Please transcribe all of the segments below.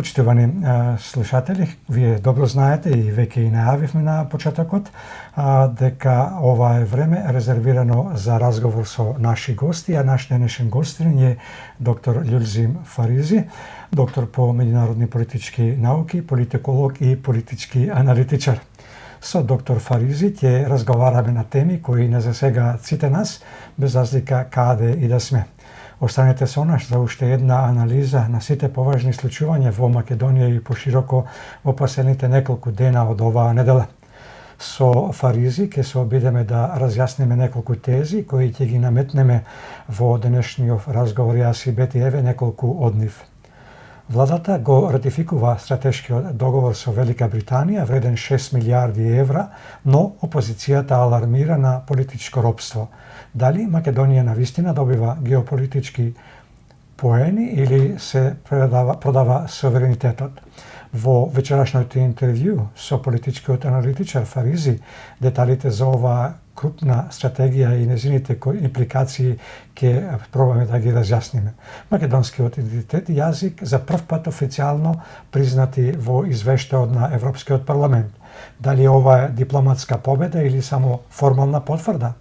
Почитувани слушатели, вие добро знаете и веќе и најавивме на почетокот дека ова е време резервирано за разговор со наши гости, а наш денешен гостин е доктор Љулзим Фаризи, доктор по меѓународни политички науки, политиколог и политички аналитичар. Со доктор Фаризи ќе разговараме на теми кои не засегаат сите нас, без разлика каде и да сме. Останете со нас за уште една анализа на сите поважни случувања во Македонија и пошироко во последните неколку дена од оваа недела. Со Фаризи ќе се обидеме да разјасниме неколку тези кои ќе ги наметнеме во денешниот разговор, јас и Бети Еве неколку од нив. Владата го ратификува стратешкиот договор со Велика Британија вреден 6 милиарди евра, но опозицијата алармира на политичко робство. Дали Македонија навистина добива геополитички поени или се продава суверенитетот? Во вечерашното интервју со политичкиот аналитичар Фаризи, деталите за оваа крупна стратегија и незините импликации ќе пробаме да ги разјасниме. Македонскиот идентитет и јазик за прв пат официјално признати во извештајот на Европскиот парламент. Дали ова е дипломатска победа или само формална потврда?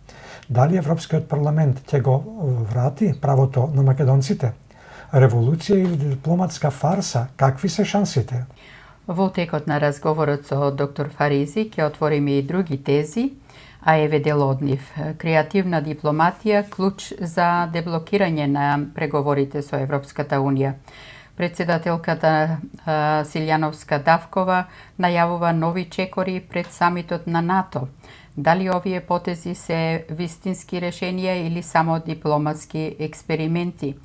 Дали Европскиот парламент ќе го врати правото на македонците? Револуција или дипломатска фарса? Какви се шансите? Во текот на разговорот со доктор Фаризи ќе отвориме и други тези, а еве дел од нив. Креативна дипломатија клуч за деблокирање на преговорите со Европската Унија. Председателката Силјановска-Давкова најавува нови чекори пред самитот на НАТО. Дали овие потези се вистински решенија или само дипломатски експерименти?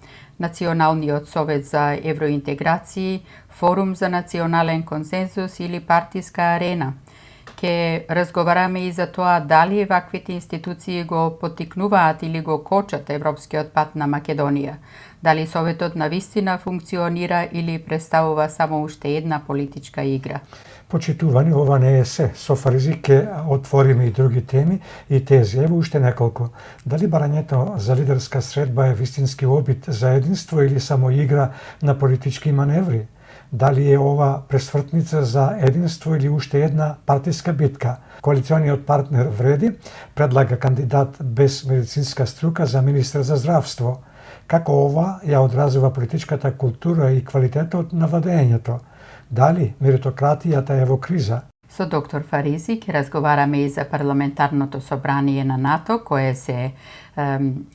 Националниот совет за евроинтеграции, форум за национален консензус или партиска арена? Ке разговараме и за тоа дали ваквите институции го поттикнуваат или го кочат европскиот пат на Македонија. Дали советот навистина функционира или представува само уште една политичка игра. Почитувани, ова не е се. Со Фаризи ќе отвориме и други теми и тези. Ево уште неколку. Дали барањето за лидерска средба е вистински обид за единство или само игра на политички маневри? Дали е ова пресвртница за единство или уште една партиска битка? Коалициониот партнер Вреди предлага кандидат без медицинска струка за министер за здравство. Како ова ја одразува политичката култура и квалитетот на владењето? Дали меритократијата е во криза? Со доктор Фаризи ќе разговараме и за парламентарното собрание на НАТО, кое се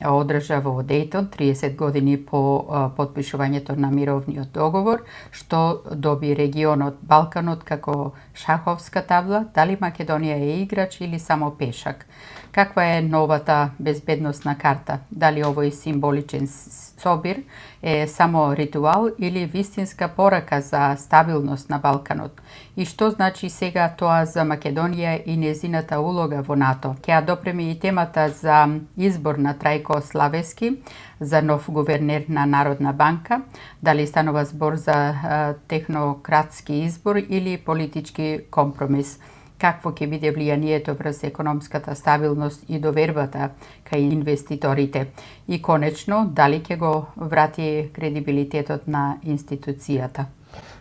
одржа во Дејтон 30 години по потпишувањето на мировниот договор, што доби регионот Балканот како шаховска табла. Дали Македонија е играч или само пешак? Каква е новата безбедносна карта? Дали овој символичен собир е само ритуал или вистинска порака за стабилност на Балканот? И што значи сега тоа за Македонија и незината улога во НАТО? Ќе ја допреме и темата за избор на Трајко Славески за нов гувернер на Народна банка. Дали станува збор за технократски избор или политички компромис? Какво ќе биде влијанието врз економската стабилност и довербата кај инвеститорите? И конечно, дали ќе го врати кредибилитетот на институцијата?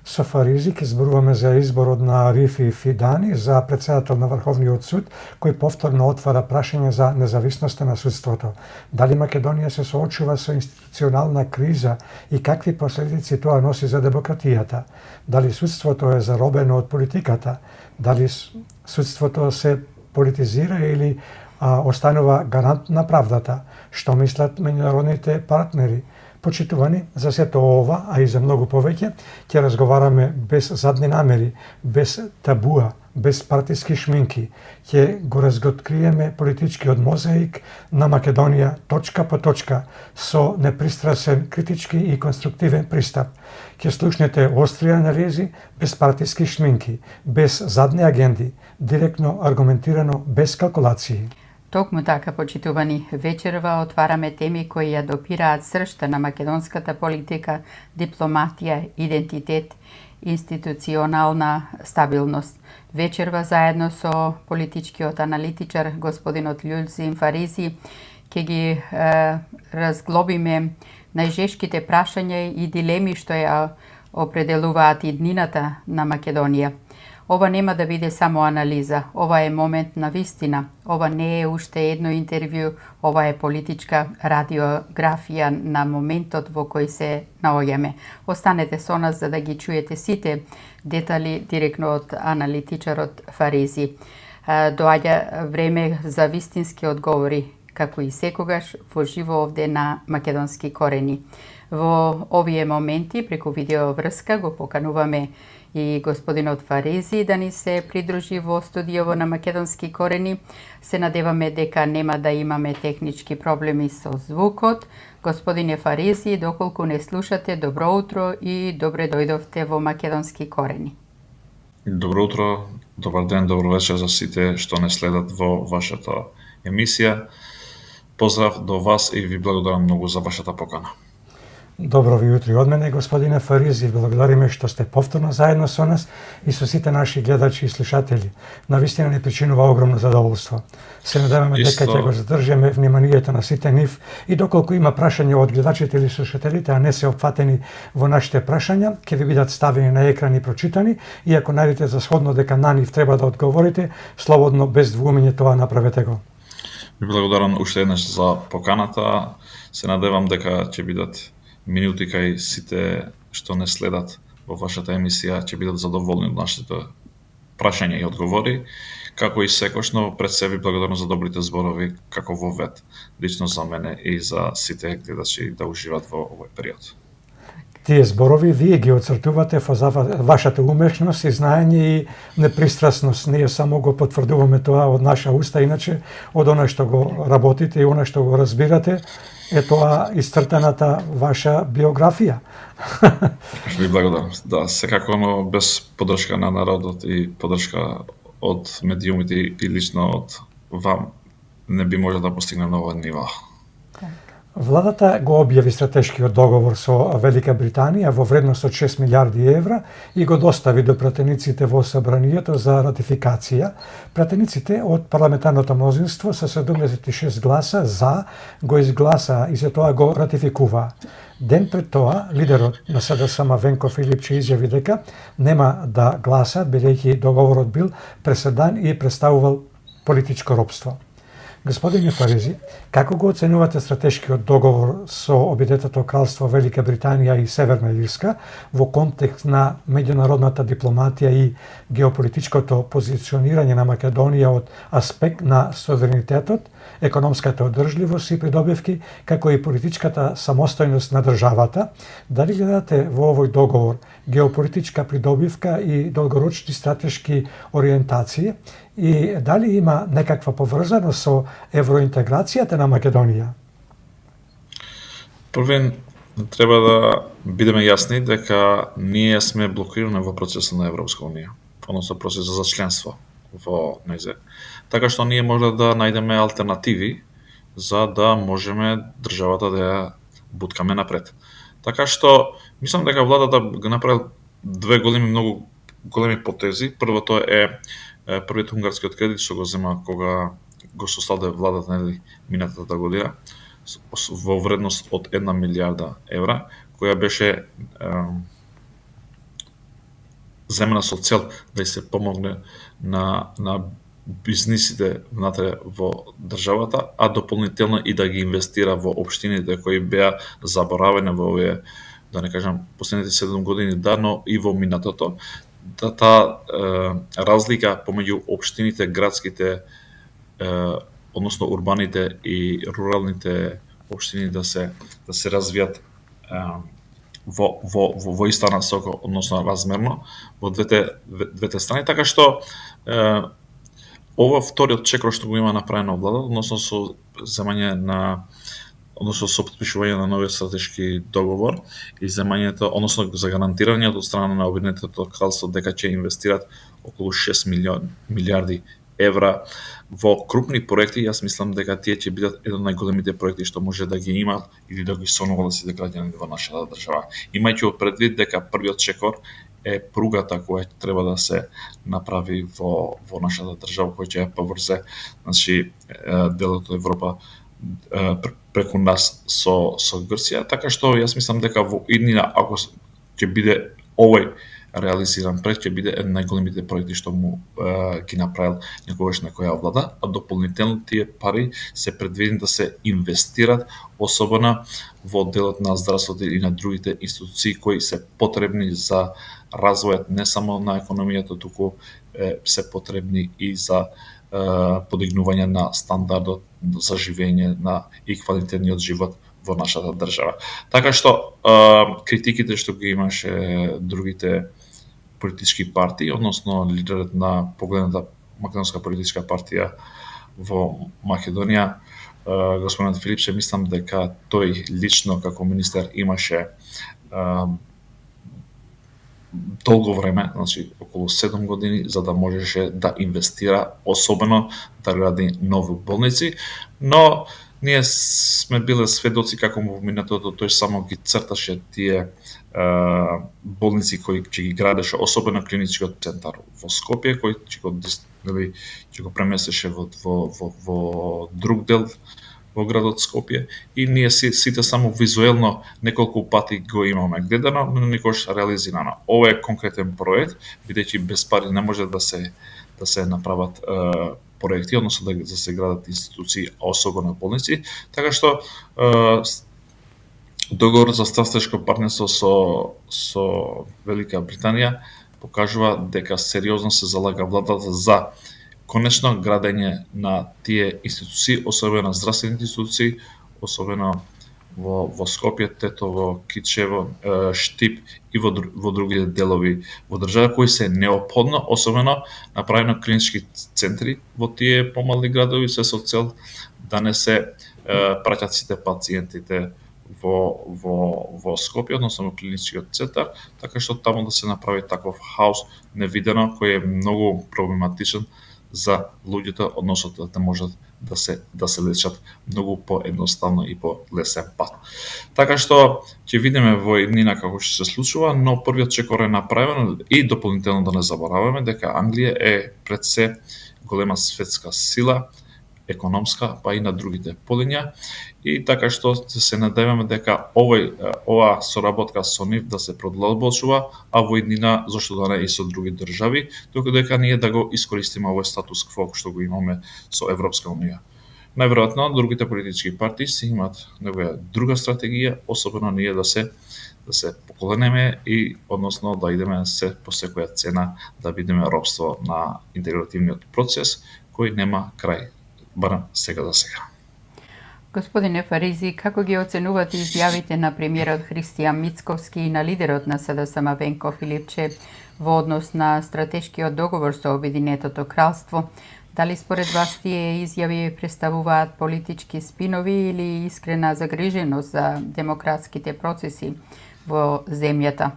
Со Фаризи ќе зборуваме за изборот на Арифи Фидани за председател на Врховниот суд, кој повторно отвара прашање за независноста на судството. Дали Македонија се соочува со институционална криза и какви последици тоа носи за демократијата? Дали судството е заробено од политиката? Дали судството се политизира или останува гарант на правдата? Што мислат меѓународните партнери? Почитувани, за сето ова, а и за многу повеќе, ќе разговараме без задни намери, без табуа, без партиски шминки. Ќе го разготкриеме политичкиот мозаик на Македонија точка по точка, со непристрасен, критички и конструктивен пристап. Ќе слушнете остри анализи, без партиски шминки, без задни агенди, директно, аргументирано, без калкулации. Токму така, почитувани, вечерва отвараме теми кои ја допираат сршта на македонската политика, дипломатија, идентитет, институционална стабилност. Вечерва заедно со политичкиот аналитичар господинот Љулзим Фаризи ќе ги разглобиме најжешките прашања и дилеми што ја определуваат иднината на Македонија. Ова нема да биде само анализа, ова е момент на вистина, ова не е уште едно интервју, ова е политичка радиографија на моментот во кој се наоѓаме. Останете со нас за да ги чуете сите детали директно од аналитичарот Фаризи. Доаѓа време за вистински одговори, како и секогаш во живо овде на Македонски корени. Во овие моменти, преку видеоврска, го покануваме и господинот Фаризи да ни се придружи во студиово на Македонски корени. Се надеваме дека нема да имаме технички проблеми со звукот. Господине Фаризи, доколку не слушате, добро утро и добре дојдовте во Македонски корени. Добро утро, добар ден, добро вечер за сите што не следат во вашата емисија. Поздрав до вас и ви благодарам многу за вашата покана. Добро ви утро од мене, господине Фаризи. Благодариме што сте повторно заедно со нас и со сите наши гледачи и слушатели. Навистина ни причинува огромно задоволство. Се надеваме дека ќе го задржиме вниманието на сите нив и доколку има прашања од гледачите или слушателите, а не се опфатени во нашите прашања, ќе ви бидат ставени на екран и прочитани, и ако најдете за сходно дека на нив треба да одговорите, слободно, без двумење тоа направете го. Ви благодарам уште еднаш за поканата. Се надевам дека ќе бидат минути кај сите што не следат во вашата емисија ќе бидат задоволни од нашите прашања и одговори, како и секогаш, пред се ви благодарам за добрите зборови како во вет, лично за мене и за сите гледачи да уживат во овој период. Тие зборови вие ги оцртувате во вашата умешност и знаење и непристрасност. Ние само го потврдуваме тоа од наша уста, иначе од она што го работите и она што го разбирате, е тоа исцртаната ваша биографија. Ви благодарам. Да, секако, но без поддршка на народот и поддршка од медиумите и лично од вам не би можел да постигнем на овој ниво. Владата го објави стратешкиот договор со Велика Британија во вредност од 6 милиарди евра и го достави до пратениците во Собранието за ратификација. Пратениците од парламентарното мнозинство со 76 гласа за го изгласа и за тоа го ратификува. Ден пред тоа, лидерот на СДСМ Венко Филипче изјави дека нема да гласат, бидејќи договорот бил преседан и представувал политичко робство. Господине Фаризи, како го оценувате стратешкиот договор со Обединетото кралство Велика Британија и Северна Ирска во контекст на меѓународната дипломатија и геополитичкото позиционирање на Македонија од аспект на суверенитетот, економската одржливост и придобивки, како и политичката самостојност на државата? Дали гледате во овој договор геополитичка придобивка и долгорочни стратешки ориентации? И дали има некаква поврзаност со евроинтеграцијата на Македонија? Првен, треба да бидеме јасни дека ние сме блокирани во процесот на Европска унија, односно процесот за членство во нејзе. Така што ние може да најдеме алтернативи за да можеме државата да ја буткаме напред. Така што мислам дека владата го направи две многу големи потези. Првото е првиот унгарскиот кредит што го зема кога го состави владата минатата година во вредност од 1 милиарда евра, која беше земена со цел да се помогне на бизнисите внатре во државата, а дополнително и да ги инвестира во општините кои беа заборавени во овие, да не кажам, последните 7 години, но и во минатото. Таа разлика помеѓу општините, градските, односно урбаните и руралните општини да се развијат во иста насока, односно размерно во двете страни, така што ова вториот чекор што го има направено владата, односно со земање на односно со потпишување на новиот стратешки договор и земањето, односно за гарантирање од страна на Обединетото кралство дека ќе инвестират околу 6 милиарди евра во крупни проекти. Јас мислам дека тие ќе бидат еден од најголемите проекти што може да ги има или да ги сонувала сите граѓани во нашата држава. Имајќи предвид дека првиот чекор е пругата која треба да се направи во нашата држава, која ќе ја поврзе, значи, делот од Европа преку нас со Грција, така што јас мислам дека во иднина, ако ќе биде овој реализиран проект ќе биде еден најголемите проекти што му ги направил некогаш некоја влада, а дополнително тие пари се предвидени да се инвестират, особено во делот на здравството и на другите институции кои се потребни за развојот не само на економијата, туку се потребни и за подигнување на стандардот за живење на и квалитетниот живот во нашата држава. Така што критиките што ги имаше другите политички партии, односно лидерот на погледната македонска политичка партија во Македонија, господинот Филипче, мислам дека тој лично како министер имаше долго време, значи околу 7 години, за да можеше да инвестира, особено да гради нови болници, но ние сме биле сведоци како во минатото тој само ги црташе тие болници кои ќе ги градеше, особено клиничкиот центар во Скопје, кој ќе го преместеше во друг дел во градот Скопје, и ние сите само визуелно неколку пати го имаме гледано, но никош реализирано. Ова е конкретен проект, бидејќи без пари не може да се направат проекти, односно да се градат институции, особено болници, така што договорот за стратешко партнерство со Велика Британија покажува дека сериозно се залага владата за конечно градење на тие институции, особено здравствените институции, особено во Скопје, Тетово, Кичево, Штип и во другите делови во држава кои се неопходно, особено направено клинички центри во тие помални градови, се со цел да не се праќат сите пациентите во Скопје, односно во клиничкиот центар, така што таму да се направи таков хаос невидено, кој е многу проблематичен за луѓето, односно да можат да се лечат многу поедноставно и по лесен пат. Така што ќе видиме во иднина како ќе се случува, но првиот чекор е направен и дополнително да не забораваме дека Англија е пред се голема светска сила, економска, па и на другите полиња, и така што се надеваме дека ова соработка со нив да се продолбочува, а во иднина зошто да не и со други држави, додека ние да го искористиме овој статус кво што го имаме со Европска унија. Најверојатно другите политички партии си имаат некоја друга стратегија, особено ние да се поколенеме и односно да идеме се по секоја цена да бидеме робство на интегративниот процес кој нема крај, барем сега за сега. Господине Фаризи, како ги оценувате изјавите на премиерот Христијан Мицковски и на лидерот на СДСМ Венко Филипче во однос на стратешкиот договор со Обединетото кралство? Дали според вас тие изјави представуваат политички спинови или искрена загриженост за демократските процеси во земјата?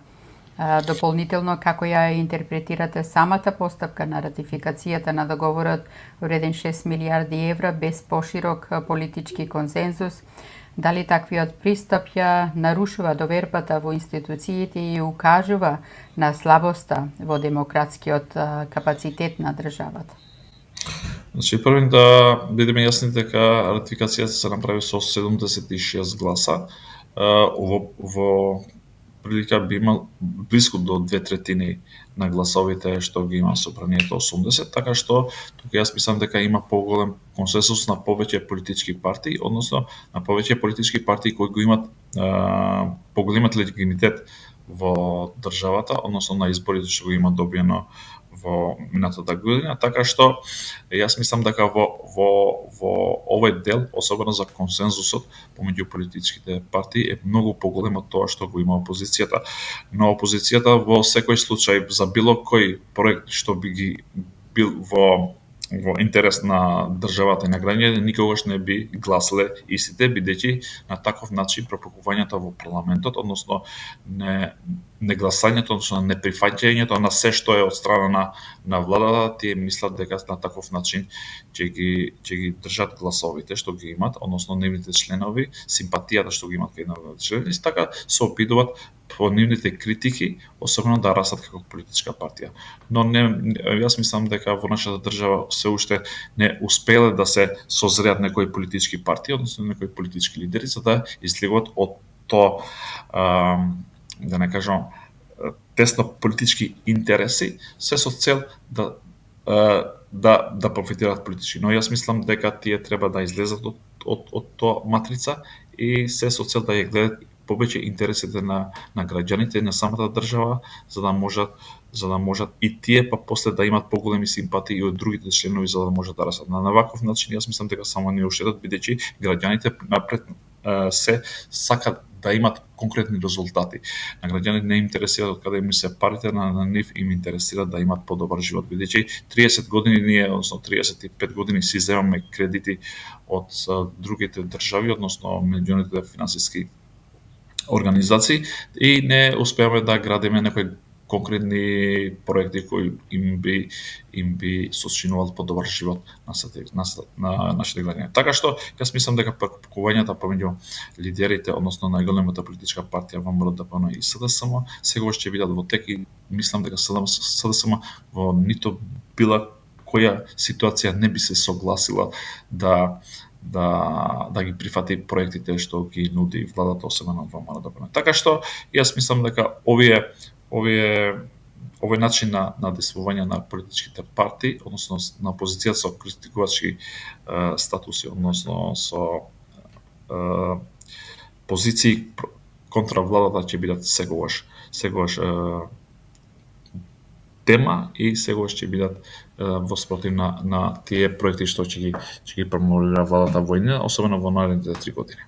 Дополнително, како ја интерпретирате самата постапка на ратификацијата на договорот вреден 6 милиарди евра без поширок политички консензус? Дали таквиот пристап ја нарушува довербата во институциите и укажува на слабоста во демократскиот капацитет на државата? Значи, првен да бидеме јасни дека ратификацијата се направи со 76 гласа, во прилика би имал близко до 2/3 на гласовите што ги има собранието 80, така што тука јас мислам дека има поголем консенсус на повеќе политички партии, односно на повеќе политички партии кои го имат поголемат легитимитет во државата, односно на изборите што го има добиено во минатата година, така што јас мислам дека во овој дел, особено за консензусот помеѓу политичките партии, е многу поголем од тоа што го има опозицијата. Но опозицијата во секој случај за било кој проект што би ги бил во интерес на државата и на граѓаните, никогаш не би гласале истите, бидејќи на таков начин пропагувањето во парламентот, односно не гласањето, односно неприфаќањето на се што е од страна на владата, тие мислат дека на таков начин ќе ги држат гласовите што ги имат, односно нивните членови, симпатијата што ги имат кај нивните членови, и така се обидуваат по нивните критики, особено да растат како политичка партија. Но јас мислам дека во нашата држава се уште не успеле да се созреат некои политички партии, односно некои политички лидери, за да излегуваат од тоа, да не кажам, тесно политички интереси, се со цел да профитираат политички. Но јас мислам дека тие треба да излезат од тоа матрица и се со цел да ја гледат повеќе интересите на граѓаните на самата држава, за да можат и тие па после да имат поголеми симпатии од другите членови за да можат да растат. На ваков начин јас мислам дека само не уштедат, бидејќи граѓаните напред се сакат да имат конкретни резултати. На граѓаните не интересира од каде им се парите, на нив им интересира да имат подобар живот, бидејќи 30 години ние, односно 35 години си земаме кредити од другите држави, односно меѓународните финансиски организации и не успеаме да градиме некои конкретни проекти кои им би сочинувал подобар живот на нашите граѓани. Така што јас мислам дека прекупувањата помеѓу лидерите, односно најголемата политичка партија ВМРО, ДПМН и СДСМ сегогаш ќе бидат во тек и мислам дека СДСМ во нито била која ситуација не би се согласила да ги прифати проектите што ги нуди владата, особено во МРДПМН. Така што јас мислам дека овој начин на действување на политичките партии, односно на опозицијата со критикувачки статуси, односно со позиции контра владата ќе бидат сегогаш тема и сегогаш ќе бидат во спротив на тие проекти што ќе ги промовира владата во иднина, особено во наредните 3 години.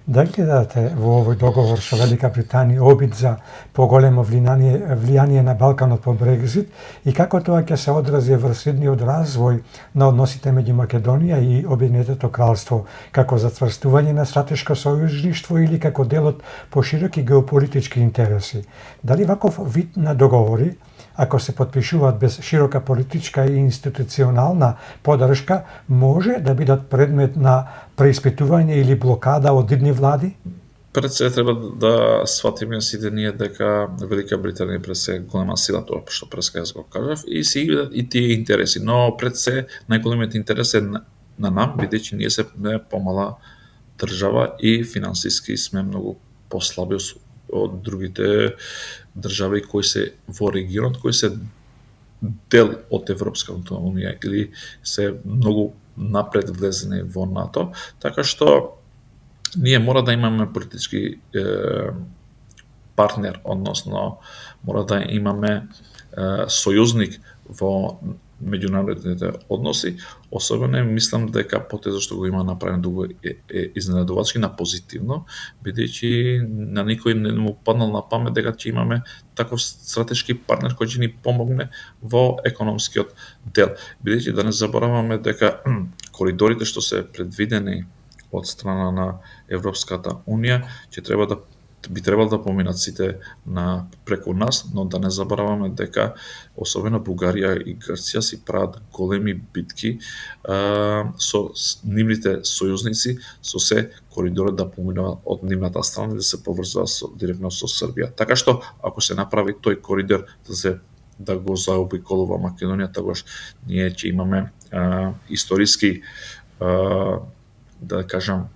Дали гледате во овој договор со Велика Британија обид за поголемо влијание на Балканот по Брекзит и како тоа ќе се одрази врз идниот развој на односите меѓу Македонија и Обединетото кралство, како зацврстување на стратешко сојузништво или како дел од пошироки геополитички интереси? Дали ваков вид на договори, ако се потпишуваат без широка политичка и институционална поддршка, може да бидат предмет на преиспитување или блокада од идни влади? Пред се треба да сватиме сите ние дека Велика Британија пред се голема сила, тоа што преска јас го кажав, и се играат и тие интереси, но пред се најголемиот интерес е на нам, бидејќи ние се помала држава и финансиски сме многу послаби од другите држави кои се во регионот, кои се дел од Европската унија или се многу напред влезени во НАТО, така што ние мора да имаме политички партнер, односно мора да имаме сојузник во меѓународните односи, особено мислам дека потезот што го има направен дуго е изненадувачки на позитивно, бидејќи на никој не му паднал на памет дека ќе имаме таков стратешки партнер кој ќе ни помогне во економскиот дел. Бидејќи да не забораваме дека коридорите што се предвидени од страна на Европската унија би требало да поминат сите преку нас, но да не забораваме дека особено Бугарија и Грција си прават големи битки со нивните сојузници, со се коридорот да поминува од нивната страна да се поврзува директно со Србија. Така што ако се направи тој коридор да го заобиколува Македонија, тогаш ние ќе имаме историски да кажам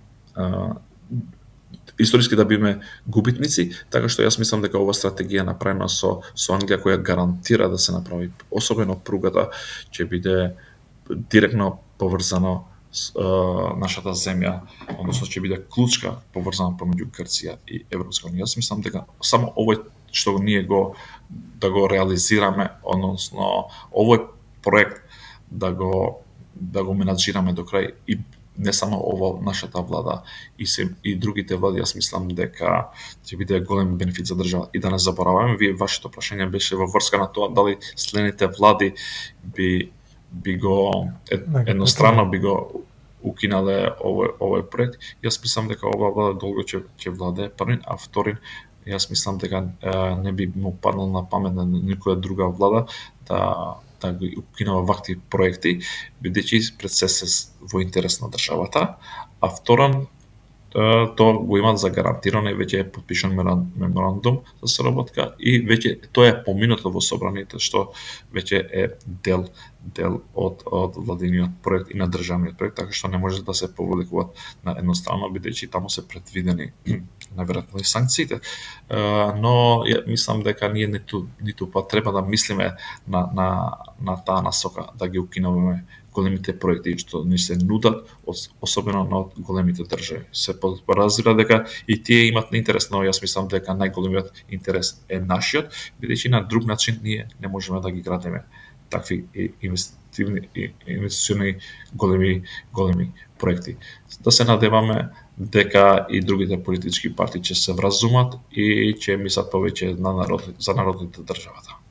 историски да биме губитници, така што јас мислам дека ова стратегија направена со Англија која гарантира да се направи, особено пругата ќе биде директно поврзано нашата земја, односно ќе биде клучка поврзана помеѓу Грција и Европска унија. Јас мислам дека само овој што ние да го реализираме, односно овој проект да го менаџираме до крај и не само ова нашата влада и другите влади, јас мислам дека ќе биде голем бенефит за држава. И да не забораваме, вашето прашање беше во врска на тоа дали следните влади би го едностранно би го укинале овој проект. Јас мислам дека ова влада долго ќе владее првин, а вторин јас мислам дека не би му паднал на памет на никоја друга влада да ги укинува вакви проекти, бидејќи пред се во интерес на државата, а второн тоа го имат за гарантирано и веќе е потпишан меморандум за соработка и веќе тоа е поминато во собранието што веќе е дел дел од владиниот проект и на државниот проект, така што не може да се повлекуваат на едностранно, бидејќи таму се предвидени најверојатно и санкциите. Но мислам дека ние ниту па треба да мислиме на таа насока да ги укинуваме големите проекти што ни се нудат, особено на големите држави. Се подразбира дека и тие имат интерес, но јас мислам дека најголемиот интерес е нашиот, бидејќи на друг начин ние не можеме да ги градиме такви инвестициони големи проекти. Да се надеваме дека и другите политички партии ќе се вразумат и ќе мислат повеќе за народите државата.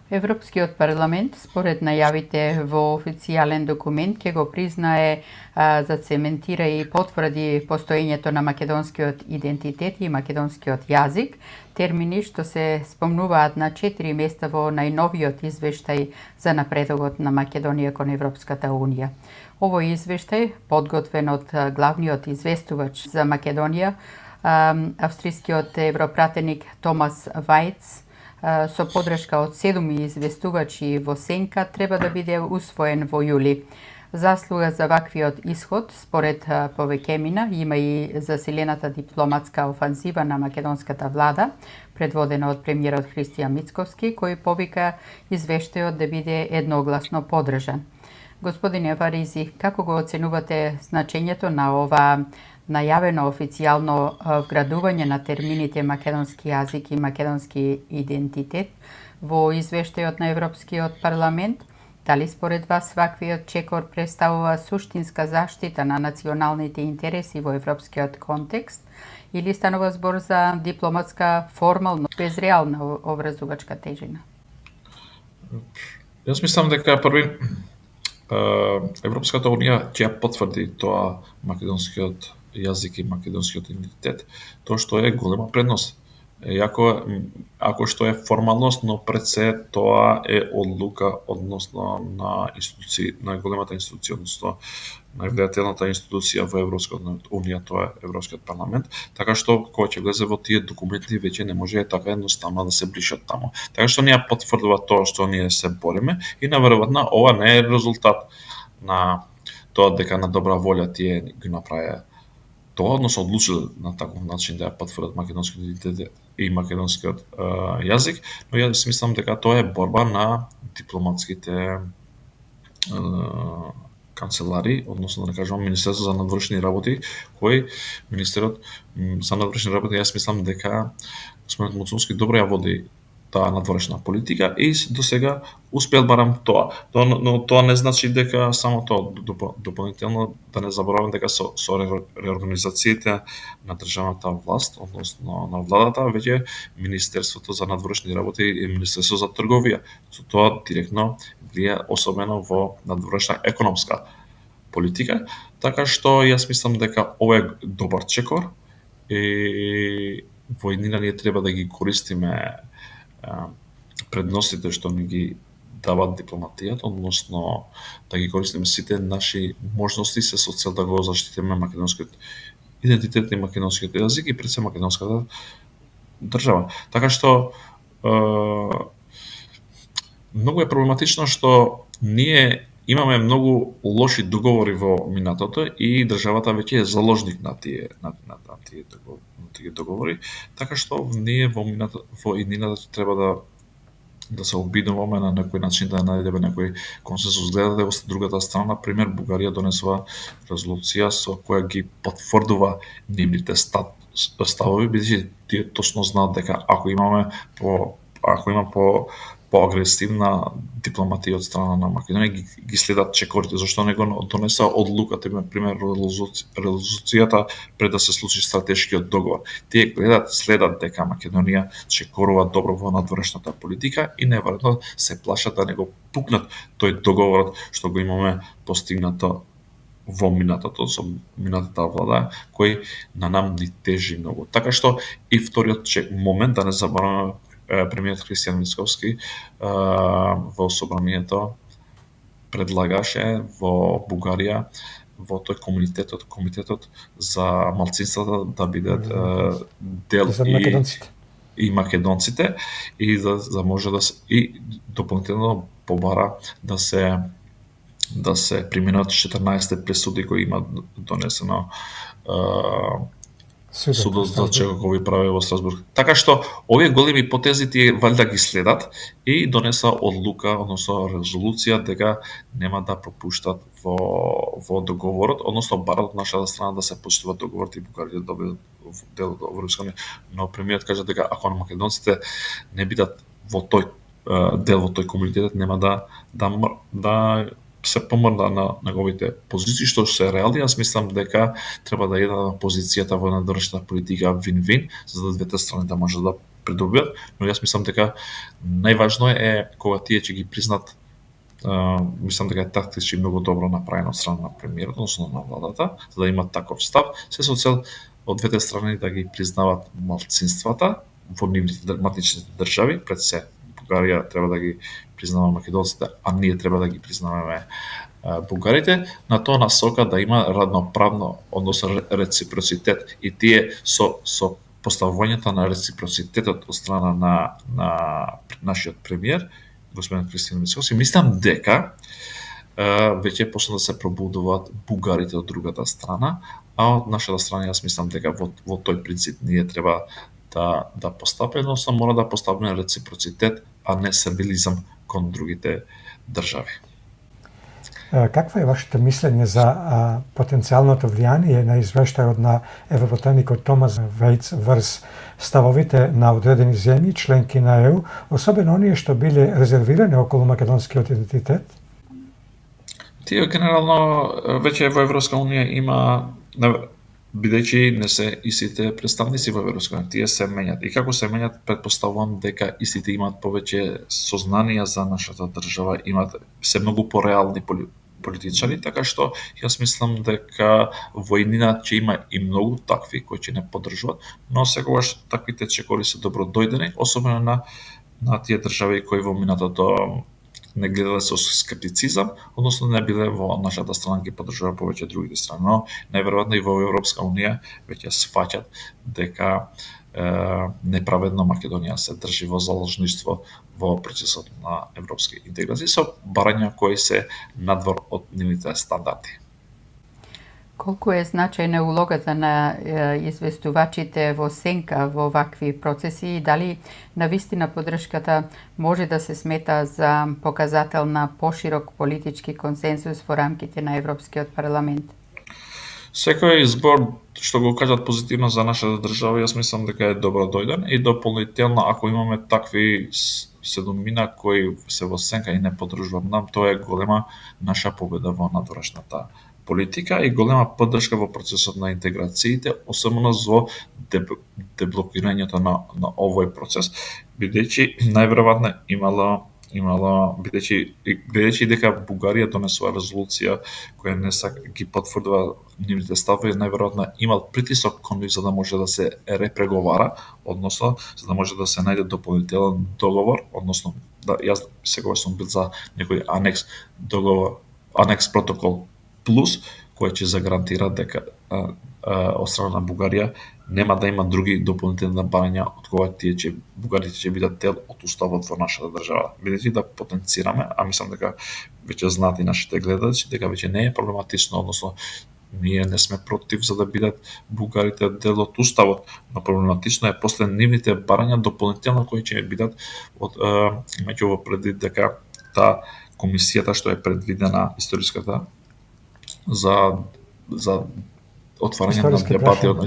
Европскиот парламент, според најавите во официјален документ, ќе го признае, зацементира и потврди постоењето на македонскиот идентитет и македонскиот јазик, термини што се спомнуваат на 4 места во најновиот извештај за напредокот на Македонија кон Европската Унија. Овој извештај, подготвен од главниот известувач за Македонија, австрискиот европратеник Томас Вајц, со подршка од 7 известувачи во сенка, треба да биде усвоен во јули. Заслуга за ваквиот исход, според Повекемина, има и засилената дипломатска офанзива на македонската влада, предводена од премиерот Христијан Мицковски, кој повика извештајот да биде едногласно подржан. Господине Варизи, како го оценувате значењето на ова најавено официјално вградување на термините македонски јазик и македонски идентитет во извештајот на Европскиот парламент? Дали според вас ваквиот чекор представува суштинска заштита на националните интереси во европскиот контекст или станува збор за дипломатска формално без реална образувачка тежина? Јас мислам дека први Европската унија ќе потврди тоа македонскиот јазик и македонскиот идентитет, тоа што е голема предност. Ако што е формалност, но пред се тоа е одлука односно на големата институција, односно највлијателната институција во Европската унија, тоа е Европскиот парламент, така што кога ќе влезе во тие документи веќе не може така едноставно да се бришат таму. Така што ние потврдува тоа што ние се бориме и наверојатно ова не е резултат на тоа дека на добра волја тие ги направија тоа, односно одлучиле на таков начин да ја потврдат македонскиот идентитет и македонскиот јазик, но јас мислам дека тоа е борба на дипломатските канцелари, односно да кажам Министерство за надворешни работи, кој Министерот за надворешни работи, јас мислам дека господинот Муцунски добро ја води таа надворешна политика и до сега успел барам тоа. Но тоа не значи дека само тоа, дополнително да не забораваме дека со реорганизацијата на државната власт, односно на владата, веќе Министерството за надворешни работи и Министерство за трговија. Со тоа директно влија особено во надворешна економска политика, така што јас мислам дека ова е добар чекор и во иднина ние треба да ги користиме предностите што ни ги дават дипломатијата, односно да ги користиме сите наши можности се со цел да го заштитиме македонскиот идентитет и македонскиот јазик и пред се македонската држава. Така што многу е проблематично што ние имаме многу лоши договори во минатото и државата веќе е заложник на тие договори, така што ние во иднината треба да се обидуваме на некој начин да најдеме некој консенсус. Гледате во другата страна, пример Бугарија донесува резолуција со која ги потврдува нивните ставови, бидејќи тие точно знаат дека ако има поагресивна дипломатија од страна на Македонија, ги следат чекорите, зашто не го донеса одлуката, пример резолуцијата пред да се случи стратешкиот договор. Тие следат дека Македонија чекорува добро во надворешната политика и неверојатно се плашат да не го пукнат тој договорот што го имаме постигнато во минатото, со минатата влада, кој на нам ни тежи многу. Така што и вториот момент, да не забораваме, премиерот Христијан Мицковски во собранието предлагаше во Бугарија во тој комитетот за малцинствата да бидат дел за македонците. и македонците и за може да и дополнително побара да се применат 14 пресуди кои има донесено судот за човекови прави во Страсбург. Така што овие големи потези тие валјда ги следат и донеса одлука, односно резолуција дека нема да пропуштат во договорот, односно барат од нашата страна да се поштува договорот и Бугарија да биде дел од Европска унија. Но премиерот кажа дека ако македонците не бидат во тој дел во тој комунитет, нема да се помрда на неговите позиции, што се реални. Јас мислам дека треба да е позицијата во надворешната политика вин-вин, за да двете страни да можат да придобијат, но јас мислам дека најважно е кога тие ќе ги признат, мислам дека е тактички многу добро направено од страна на премиерот, односно на владата, за да имат таков став, се со цел од двете страни да ги признават малцинствата во нивните матичните држави, пред се Бугарија треба да ги признава македонците, а ние треба да ги признаваме бугарите, на тоа насока да има равноправно, односно реципроцитет, и тие со поставувањето на реципроцитетот од страна на нашиот премиер, господин Кристијан Мицкоски, мислам дека веќе почна да се пробудуваат бугарите од другата страна, а од нашата страна јас мислам дека во тој принцип ние треба да постапиме, односно мора да постапиме реципроцитет, а не сервилизам кон другите држави. Какво е вашето мислење за потенцијалното влијание на извештајот на европотеникот Томас Вејц врз ставовите на одредени земји, членки на ЕУ, особено оние што биле резервирани околу македонскиот идентитет? Тие генерално веќе во Европска унија има, бидејќи не се истите представници во Европска унија, тие се менјат. И како се менјат, претпоставувам дека истите имаат повеќе сознанија за нашата држава, имаат се многу пореални политичари, така што јас мислам дека во иднина ќе има и многу такви кои ќе не поддржуваат, но секогаш таквите чекори се добродојдени, особено на тие држави кои во минатото не гледале со скептицизам, односно не биле во нашата страна, ги поддржува повеќе другите страни, но најверојатно и во Европска унија веќе сфаќат дека неправедно Македонија се држи во заложништво во процесот на европски интеграции со барања кои се надвор од нивните стандарди. Колку е значајна улогата на известувачите во сенка во вакви процеси и дали навистина поддршката може да се смета за показател на поширок политички консенсус во рамките на Европскиот парламент? Секој збор што го кажат позитивно за нашата држава, јас мислам дека е добродојден и дополнително ако имаме такви седумина кои се во сенка и не поддржуваат нам, тоа е голема наша победа во надворешната политика и голема поддршка во процесот на интеграциите, особено во деблокирањето на овој процес, бидејќи најверојатно гледајќи дека Бугарија донесува резолуција која не ги потврдува нивните ставови, најверојатно имал притисок кон нив за да може да се репреговара, односно за да може да се најде дополнителен договор, односно јас секогаш сум бил за некој анекс договор, анекс протокол плюс, кој ќе загарантира дека од страна на Бугарија нема да има други дополнителни барања од кога бугарите ќе бидат дел од уставот во нашата држава. Бидејќи да потенцираме, а мислам дека веќе знаат и нашите гледачи, дека веќе не е проблематично, односно ние не сме против за да бидат бугарите дел од уставот, но проблематично е после нивните барања дополнително кои ќе бидат имајќи во предвид дека таа комисијата што е предвидена историската за отварање на дебати од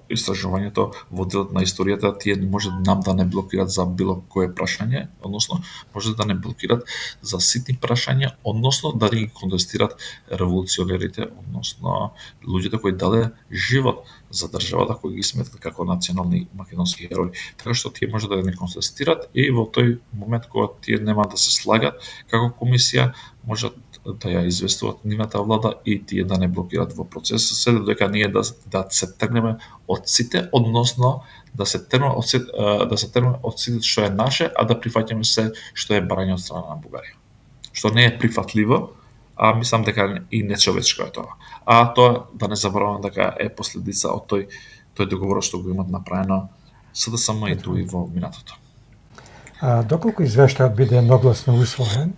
истражувањето во делот на историјата, тие може нам да не блокират за било кое прашање, односно може да не блокират за ситни прашања, односно да ги контестират револуционерите, односно луѓето кои даде живот за државата, кои ги сметат како национални македонски герои. Така што тие може да не контестират и во тој момент кога тие нема да се слагат како комисија, може да ја известуват нивната влада и тие да не блокират во процесот, се додека ние да се тргнеме од сите, односно да се тргнеме од сите што е наше, а да прифаќаме се што е барање од страна на Бугарија. Што не е прифатливо, а мислам дека и нечовечко е тоа. А тоа да не забораваме дека е последица од тој договор што го имат направено СДСМ и други во минатото. Доколку извештајот биде едногласно усвоен,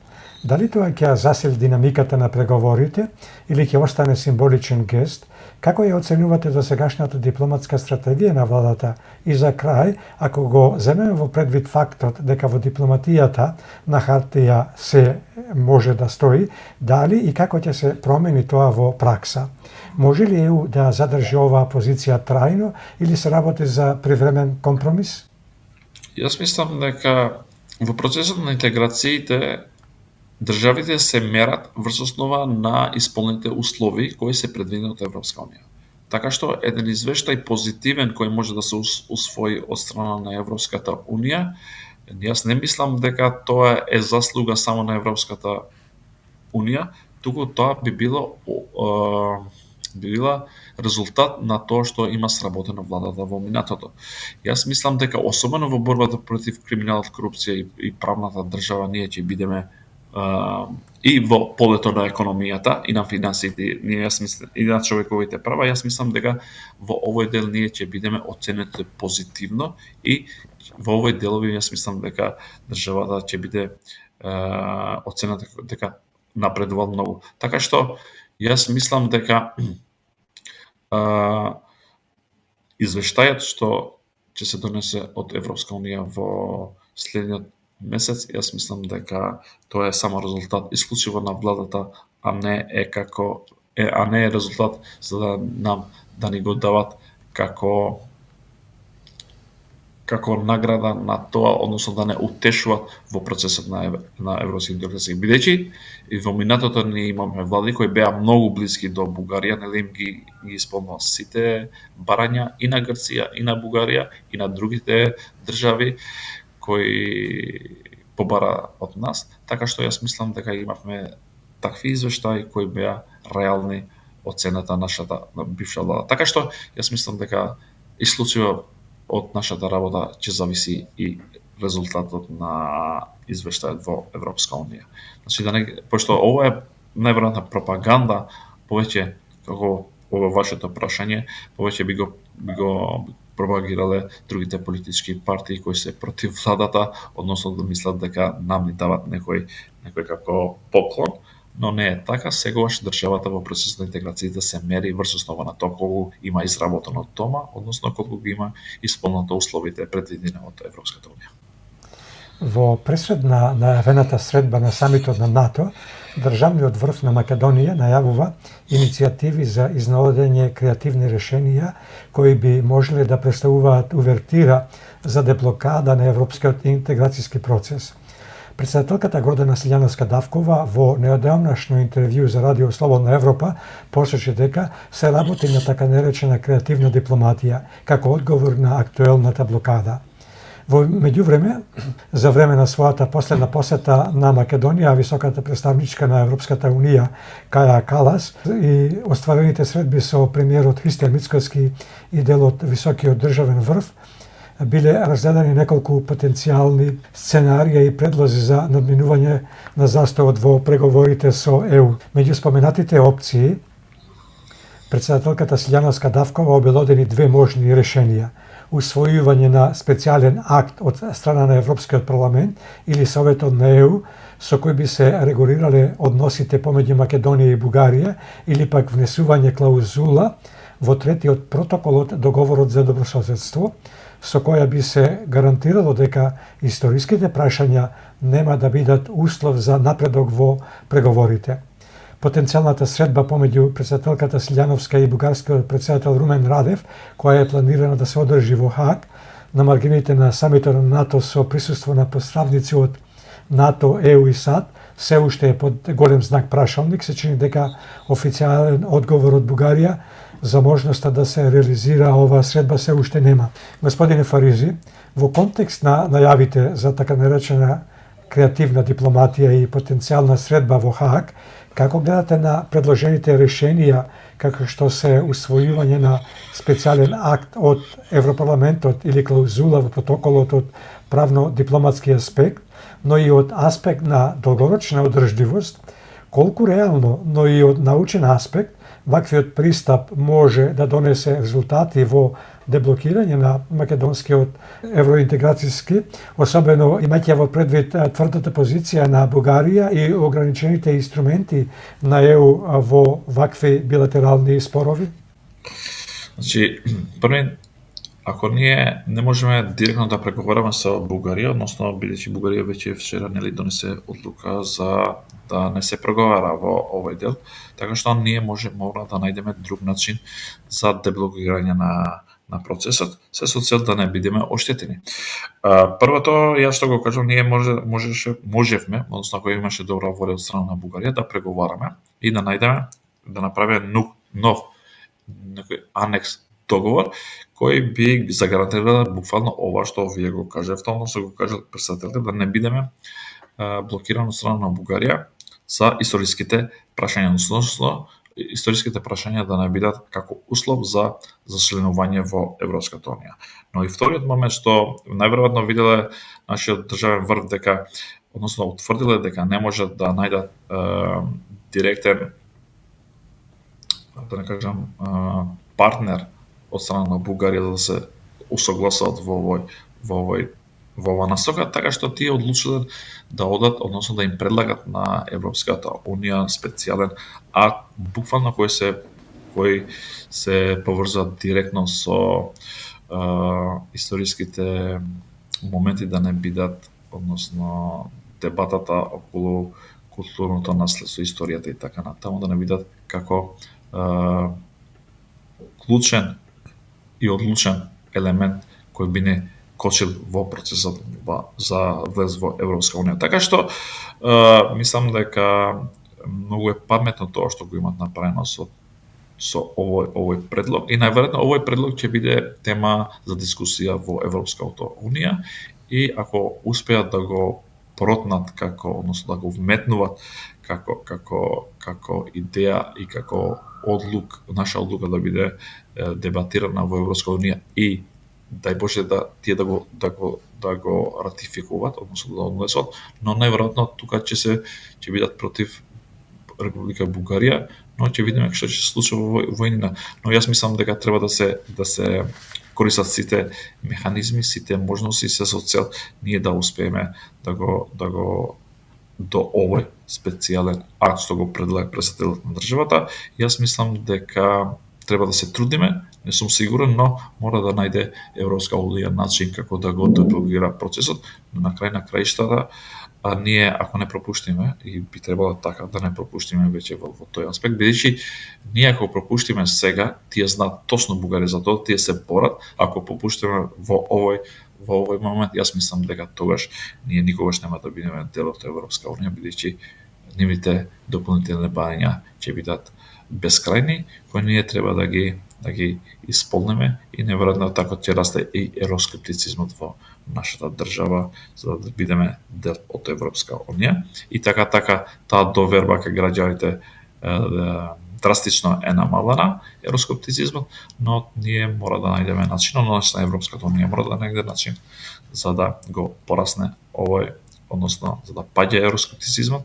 дали тоа ќе засили динамиката на преговорите или ќе остане символичен гест? Како ја оценувате досегашната дипломатска стратегија на владата? И за крај, ако го земеме во предвид фактот дека во дипломатијата на хартија се може да стои, дали и како ќе се промени тоа во пракса? Може ли ЕУ да задржи оваа позиција трајно или се работи за привремен компромис? Јас мислам дека во процесот на интеграциите државите се мерат врз основа на исполнените услови кои се предвидени од Европска унија. Така што еден извештај позитивен кој може да се усвои од страна на Европската унија, јас не мислам дека тоа е заслуга само на Европската унија, туку тоа би била резултат на тоа што има сработено владата во минатото. Јас мислам дека особено во борбата против криминалот, корупција и правната држава ние ќе бидеме и во полето на економијата и на финансите, јас мислам, и на човековите права, јас мислам дека во овој дел ние ќе бидеме оценети позитивно и во овој делови јас мислам дека државата ќе биде оценета дека напредувал многу. Така што јас мислам дека извештајот што ќе се донесе од Европска унија во следниот месец, јас мислам дека тоа е само резултат исклучиво на владата, а не е резултат за да ни го дават како награда на тоа, односно да не утешуваат во процесот на европски интеграции. Бидејќи и во минатото ние имаме влади кои беа многу блиски до Бугарија, нели им ги исполнува сите барања и на Грција, и на Бугарија, и на другите држави кои побара од нас, така што јас мислам дека имавме такви извештаи кои беа реални оцената нашата бивша влада. Така што јас мислам дека исклучиво од нашата работа ќе зависи и резултатот на извештајот во Европска унија. Значи пошто ова е најверојатно пропаганда, повеќе како ова вашето прашање, повеќе би го пропагирале другите политички партии кои се против владата, односно да мислат дека нам ни дават некој како поклон, но не е така. Сегогаш државата во процесот на интеграцијата се мери врз основа на тоа колку има изработено тома, односно колку ги има исполнато условите предвидени од Европската унија. Во пресред на најавената средба на самитот на НАТО, државниот врв на Македонија најавува иницијативи за изнаодење креативни решенија кои би можеле да представуваат увертира за деблокада на европскиот интеграцијски процес. Председателката Гордана Силјановска-Давкова во неодамнашно интервју за Радио Слободна Европа посочи дека се работи на така наречена креативна дипломатија како одговор на актуелната блокада. Во меѓувреме, за време на својата последна посета на Македонија, високата представничка на Европската унија Каја Калас и остварените средби со премиерот Христијан Мицкоски и делот високиот државен врв биле разгледани неколку потенцијални сценарија и предлози за надминување на застојот во преговорите со ЕУ. Меѓу споменатите опции, председателката Силјановска-Давкова обелодени две можни решенија: усвојување на специјален акт од страна на Европскиот парламент или Советот на ЕУ со кој би се регулирале односите помеѓу Македонија и Бугарија, или пак внесување клаузула во третиот протокол од договорот за добрососедство, со која би се гарантирало дека историските прашања нема да бидат услов за напредок во преговорите. Потенцијалната средба помеѓу председателката Силјановска и бугарскиот председател Румен Радев, која е планирана да се одржи во Хаг, на маргините на самитот на НАТО со присуство на представници од НАТО, ЕУ и САД, се уште е под голем знак прашалник. Се чини дека официјален одговор од Бугарија за можноста да се реализира оваа средба се уште нема. Господине Фаризи, во контекст на најавите за така наречена креативна дипломатија и потенцијална средба во Хаг, како гледате на предложените решенија, како што се усвојување на специјален акт од Европарламентот или клаузула во протоколот од правно-дипломатски аспект, но и од аспект на долгорочна одржливост, колку реално, но и од научен аспект, ваквиот пристап може да донесе резултати во деблокирање на македонскиот евроинтеграцијски, особено имајќи во предвид тврдата позиција на Бугарија и ограничените инструменти на ЕУ во вакви билатерални спорови? Значи, први, ако ние не можеме директно да преговараме со Бугарија, односно бидејќи Бугарија веќе вчера нели донесе одлука за да не се преговара во овој дел, така што ние мора да најдеме друг начин за деблокирање на процесот, се со цел да не бидеме оштетени. Првото, јас што го кажам, ние можевме, односно ако имаше добра воля од страна на Бугарија, да преговараме и да најдеме, да направиме нов некој анекс договор кој би загарантирала буквално ова што вие го кажавте, односно го кажал претседателите, да не бидеме блокирани од страна на Бугарија за историските прашања, односно историските прашања да не бидат како услов за членување во Европската унија. Но и вториот момент што најверојатно виделе нашиот државен врв дека, односно утврдиле дека не може да најдат директен, да не кажам, партнер од страна на Бугарија да се усогласат во ова насока, така што тие одлучиле да одат, односно да им предлагат на Европската унија специјален акт, буквално кој се поврзува директно со историските моменти да не бидат, односно дебатата околу културното наследство, историјата и така натаму да не бидат како клучен и одлучен елемент кој би не кочил во процесот за влез во Европска унија. Така што мислам дека многу е паметно тоа што го имат направено со овој предлог и најверојатно овој предлог ќе биде тема за дискусија во Европската унија и ако успеат да го протнат односно да го вметнуваат како идеја и како наша одлука да биде дебатирана во Европска унија и дај Боже да тие да го ратификуваат, односно да однесат, но најверојатно тука ќе бидат против Република Бугарија, но ќе видиме што ќе се случи во војнина. Но јас мислам дека треба да се користат сите механизми, сите можности, се со цел ние да успееме да го до овој специјален акт што го предлага претседателот на државата. Јас мислам дека треба да се трудиме, не сум сигурен, но мора да најде Европска унија начин како да го деблокира процесот, но на крај на краиштата ние ако не пропуштиме и би требало така да не пропуштиме веќе во тој аспект, бидејќи ние ако пропуштиме сега, тие знаат точно Бугарија за тоа, тие се борат, ако пропуштиме во овој момент, јас мислам дека тогаш ние никогаш нема да бидеме дел од Европска унија, бидејќи нивните дополнителни барања ќе бидат бескрајни, кои ние треба да ги исполниме и неверојатно така ќе расте и евроскептицизмот во нашата држава за да бидеме дел од Европска унија и така таа доверба кај граѓаните драстично е намалена евроскептицизмот, но ние мора да најдеме начин, односно Европската унија мора да најде начин за да го порасне овој, односно за да паѓа евроскептицизмот,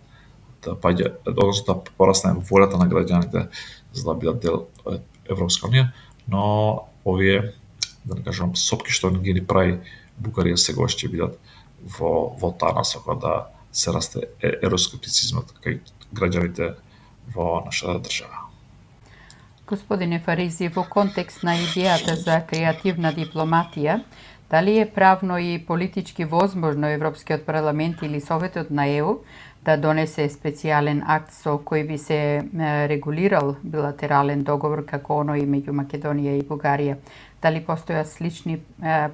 односно да порасне волјата на граѓаните за да бидат дел од Европска унија, но овие, да не кажам, сопки што ги прави Бугарија сегаш ќе бидат во таа насока да се расте евроскептицизмот кај граѓаните во нашата држава. Господине Фаризи, во контекст на идејата за креативна дипломатија, дали е правно и политички возможно Европскиот парламент или Советот на ЕУ да донесе специјален акт со кој би се регулирал билатерален договор како оној меѓу Македонија и Бугарија? Дали постојат слични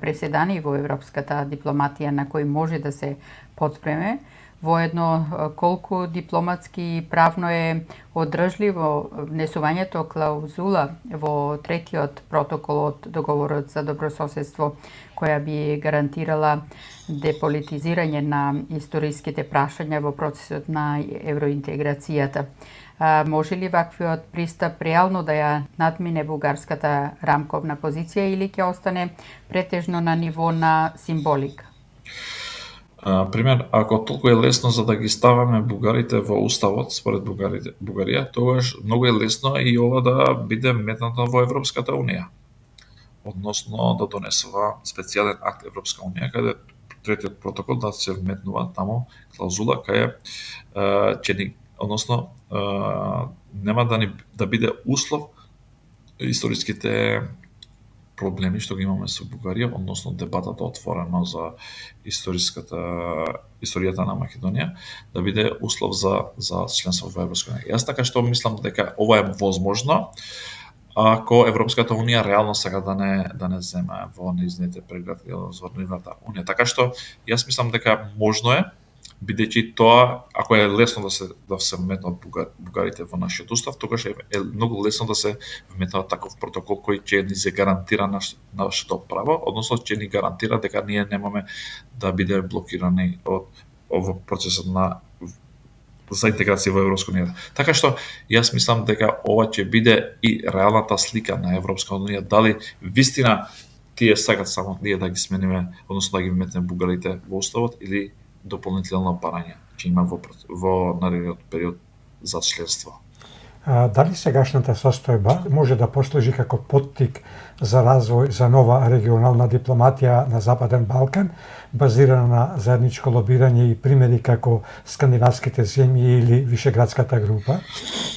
преседани во европската дипломатија на кои може да се потпреме? Воедно, колку дипломатски и правно е одржливо внесувањето клаузула во третиот протокол од договорот за добрососедство, која би гарантирала деполитизирање на историските прашања во процесот на евроинтеграцијата. Може ли ваквиот пристап реално да ја надмине бугарската рамковна позиција или ќе остане претежно на ниво на символика? Пример, ако толку е лесно за да ги ставаме бугарите во уставот, според Бугарија, тогаш многу е лесно и ова да биде метнато во Европската Унија. Односно да донесува специјален акт Европска Унија, каде третиот протокол да се вметнува таму клаузула кај ќе ни, односно нема да биде услов историските проблеми што ги имаме со Бугарија, односно дебатата отворено за историјата на Македонија, да биде услов за членство во Европска Унија. Јас така што мислам дека ова е возможно, ако Европската Унија реално сака да не земе во низните прегради во нивната Унија. Така што јас мислам дека можно е, бидејќи тоа, ако е лесно да се вметнат бугарите во нашиот устав, тогаш е многу лесно да се вметнат таков протокол кој ќе ни се гарантира нашето право, односно ќе ни гарантира дека ние немаме да биде блокирани од процесот за интеграција во Европска Унија. Така што јас мислам дека ова ќе биде и реалната слика на Европска Унија, дали вистина тие сакат само ние да ги смениме, односно да ги вметнеме бугарите во уставот, или дополнително барање ќе има во наредниот период за членство. Дали сегашната состојба може да послужи како поттик за развој за нова регионална дипломатија на Западен Балкан, базирана на заедничко лобирање и примери како скандинавските земји или Вишеградската група?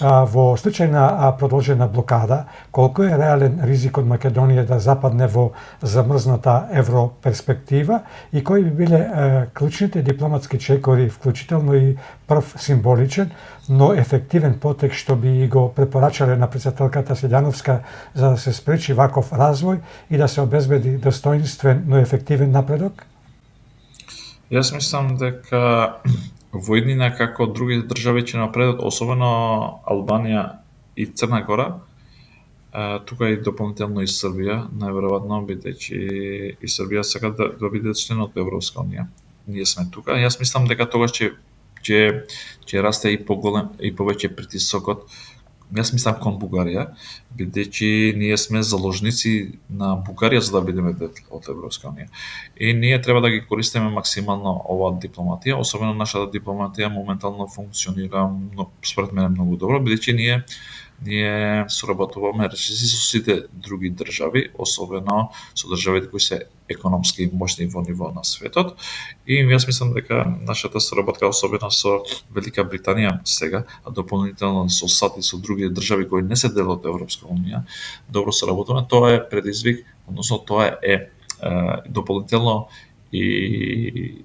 Во случај на продолжена блокада, колку е реален ризик од Македонија да западне во замрзната европерспектива и кои би биле клучните дипломатски чекори, вклучително и прв символичен, но ефективен потек што би го препорачале на председателката Селјановска за да се спречи ваков развој и да се обезбеди достоинствен, но ефективен напредок? Јас мислам дека во иднина како други држави ќе напредат, особено Албанија и Црна Гора, тука и дополнително и Србија, најверојатно, бидејќи и Србија сака да биде член од Европска Унија. Ние сме тука. Јас мислам дека тогаш ќе расте и поголем и повеќе притисокот. Јас мислам кон Бугарија, бидејќи ние сме заложници на Бугарија за да бидеме дел од Европска Унија. И ние треба да ги користиме максимално оваа дипломатија, особено нашата дипломатија моментално функционира според мене многу добро, бидејќи ние соработуваме речиси со сите други држави, особено со државите кои се економски мощни во ниво на светот. И јас мислам дека нашата соработка, особено со Велика Британија сега, а дополнително со САД и со други држави кои не се дел од Европска Унија, добро соработуваме. Тоа е предизвик, односно тоа е дополнително и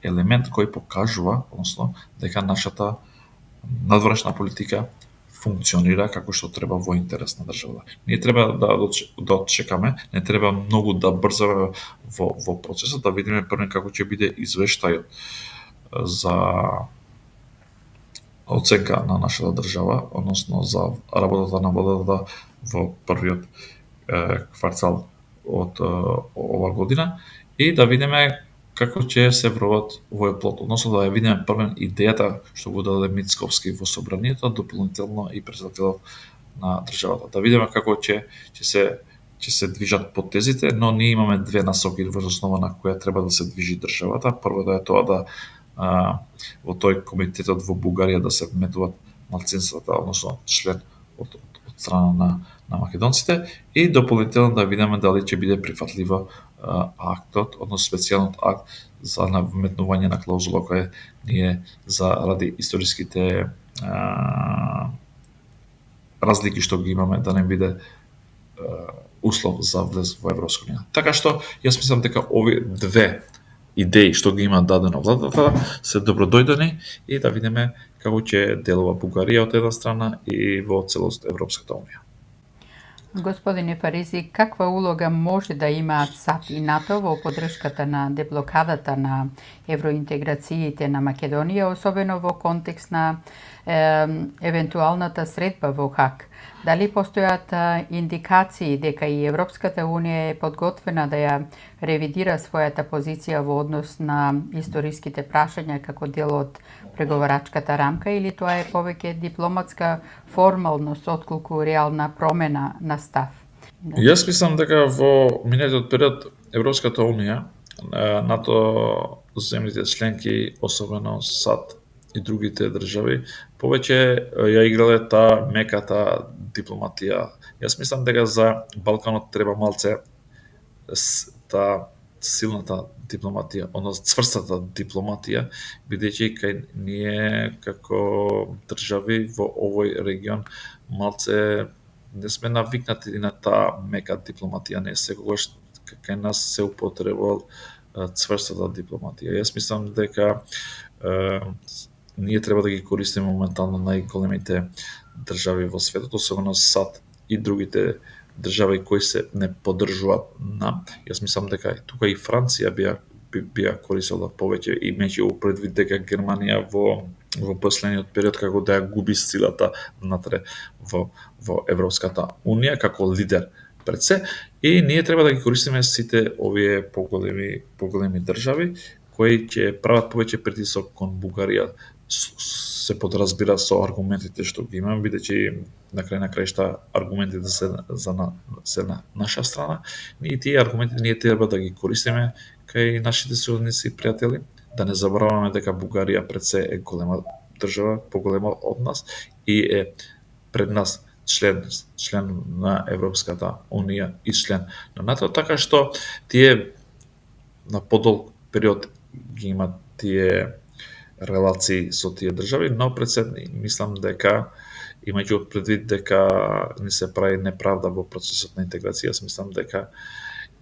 елемент кој покажува, односно дека нашата надворешна политика функционира како што треба во интерес на државата. Ние треба да отчекаме, не треба многу да брзаме во процесот, да видиме прво како ќе биде извештајот за оценка на нашата држава, односно за работата на владата во првиот квартал од ова година и да видиме како ќе се вробат во плот, односно да ја видиме прво идејата што го даде Мицковски во собранието, дополнително и председателот на државата. Да видиме како ќе се движат потезите, но ние имаме две насоки во основа на која треба да се движи државата. Прво да е тоа да во тој комитетот во Бугарија да се вметуваат малцинствата, односно член од страна на македонците и дополнително да видиме дали ќе биде прифатлива актот, односно специјалниот акт за вметнување на клаузула која ние заради историските разлики што ги имаме да не биде услов за влез во Европска Унија. Така што јас мислам дека овие две идеи што ги има дадено владата се добродојдени и да видиме како ќе делува Бугарија од една страна и во целост Европската Унија. Господине Паризи, каква улога може да имаат САД и НАТО во поддршката на деблокадата на евроинтеграциите на Македонија, особено во контекст на евентуалната средба во Хаг? Дали постојат индикации дека и Европската Унија е подготвена да ја ревидира својата позиција во однос на историските прашања како дел од преговарачката рамка или тоа е повеќе дипломатска формалност отколку реална промена на став? Јас мислам дека во минатиот период Европската Унија НАТО земјите членки, особено САД и другите држави, повеќе ја играле таа меката дипломатија. Јас мислам дека за Балканот треба малце таа силната дипломатија, односно цврстата дипломатија, бидејќи кај ние како држави во овој регион малце не сме навикнати на таа мека дипломатија, не секогаш кај нас се употребувал цврстата дипломатија. Јас мислам дека ние треба да ги користиме моментално најголемите држави во светот, особено САД и другите држави кои се не поддржуваат нам. Јас мислам дека тука и Франција бија користела повеќе, имајќи го предвид дека Германија во последниот период како да ја губи силата внатре во Европската унија како лидер пред се, и ние треба да ги користиме сите овие поголеми држави кои ќе прават повеќе притисок кон Бугарија, се подразбира со аргументите што ги имам, бидејќи на крај на краишта аргументите се на наша страна, и тие аргументи ние треба да ги користиме кај нашите сојузници и пријатели, да не забораваме дека Бугарија пред се е голема држава, поголема од нас и е пред нас член на Европската унија и член на НАТО, така што тие на подолг период ги имат тие релации со тие држави, но пред се мислам дека имајќи предвид дека не се прави неправда во процесот на интеграција, јас мислам дека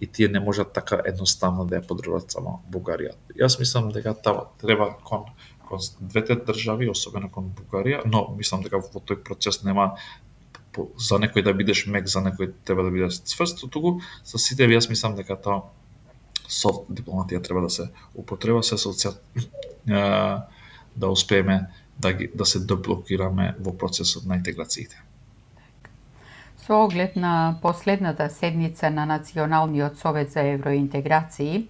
и тие не можат така едноставно да ја поддржуваат само Бугарија. Јас мислам дека треба кон двете држави, особено кон Бугарија, но мислам дека во тој процес нема за некој да бидеш мек, за некој треба да бидеш цврст, туку за сите јас мислам дека таа софт дипломатија треба да се употреба се со цел да успееме да се деблокираме во процесот на интеграциите. Со оглед на последната седница на Националниот совет за евроинтеграции,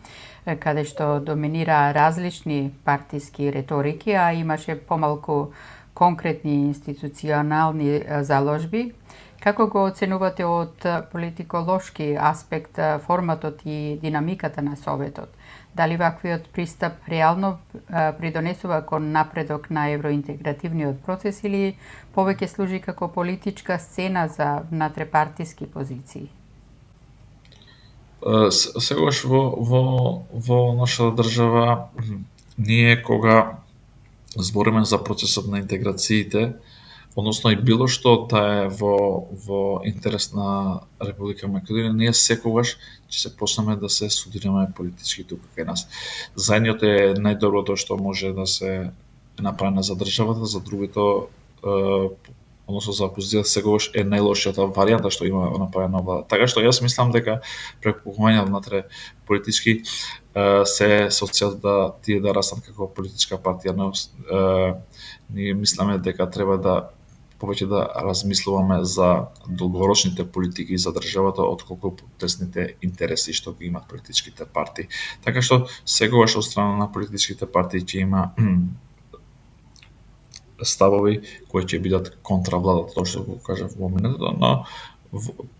каде што доминира различни партиски реторики, а имаше помалку конкретни институционални заложби, како го оценувате од политиколошки аспект форматот и динамиката на Советот? Дали ваквиот пристап реално придонесува кон напредок на евроинтегративниот процес или повеќе служи како политичка сцена за внатрепартиски позиции? Сегаш во нашата држава ние кога збориме за процесот на интеграциите, односно и било што да е во интерес на Република Македонија, ние секогаш ќе се почнеме да се судираме политички тука кај нас. Заедниот е најдоброто што може да се направи за државата, за другото, односно за опозицијата секогаш е најлошијата варијанта што има направена влада. Така што јас мислам дека прекупување внатре политички се со цел да тие да растат како политичка партија, но ние мислиме дека треба да повеќе да размислуваме за долгорочните политики за државата отколку тесните интереси што ги имат политичките партии. Така што секогаш од страна на политичките партии ќе има ставови кои ќе бидат контра владата, тоа што го кажав во минатото, но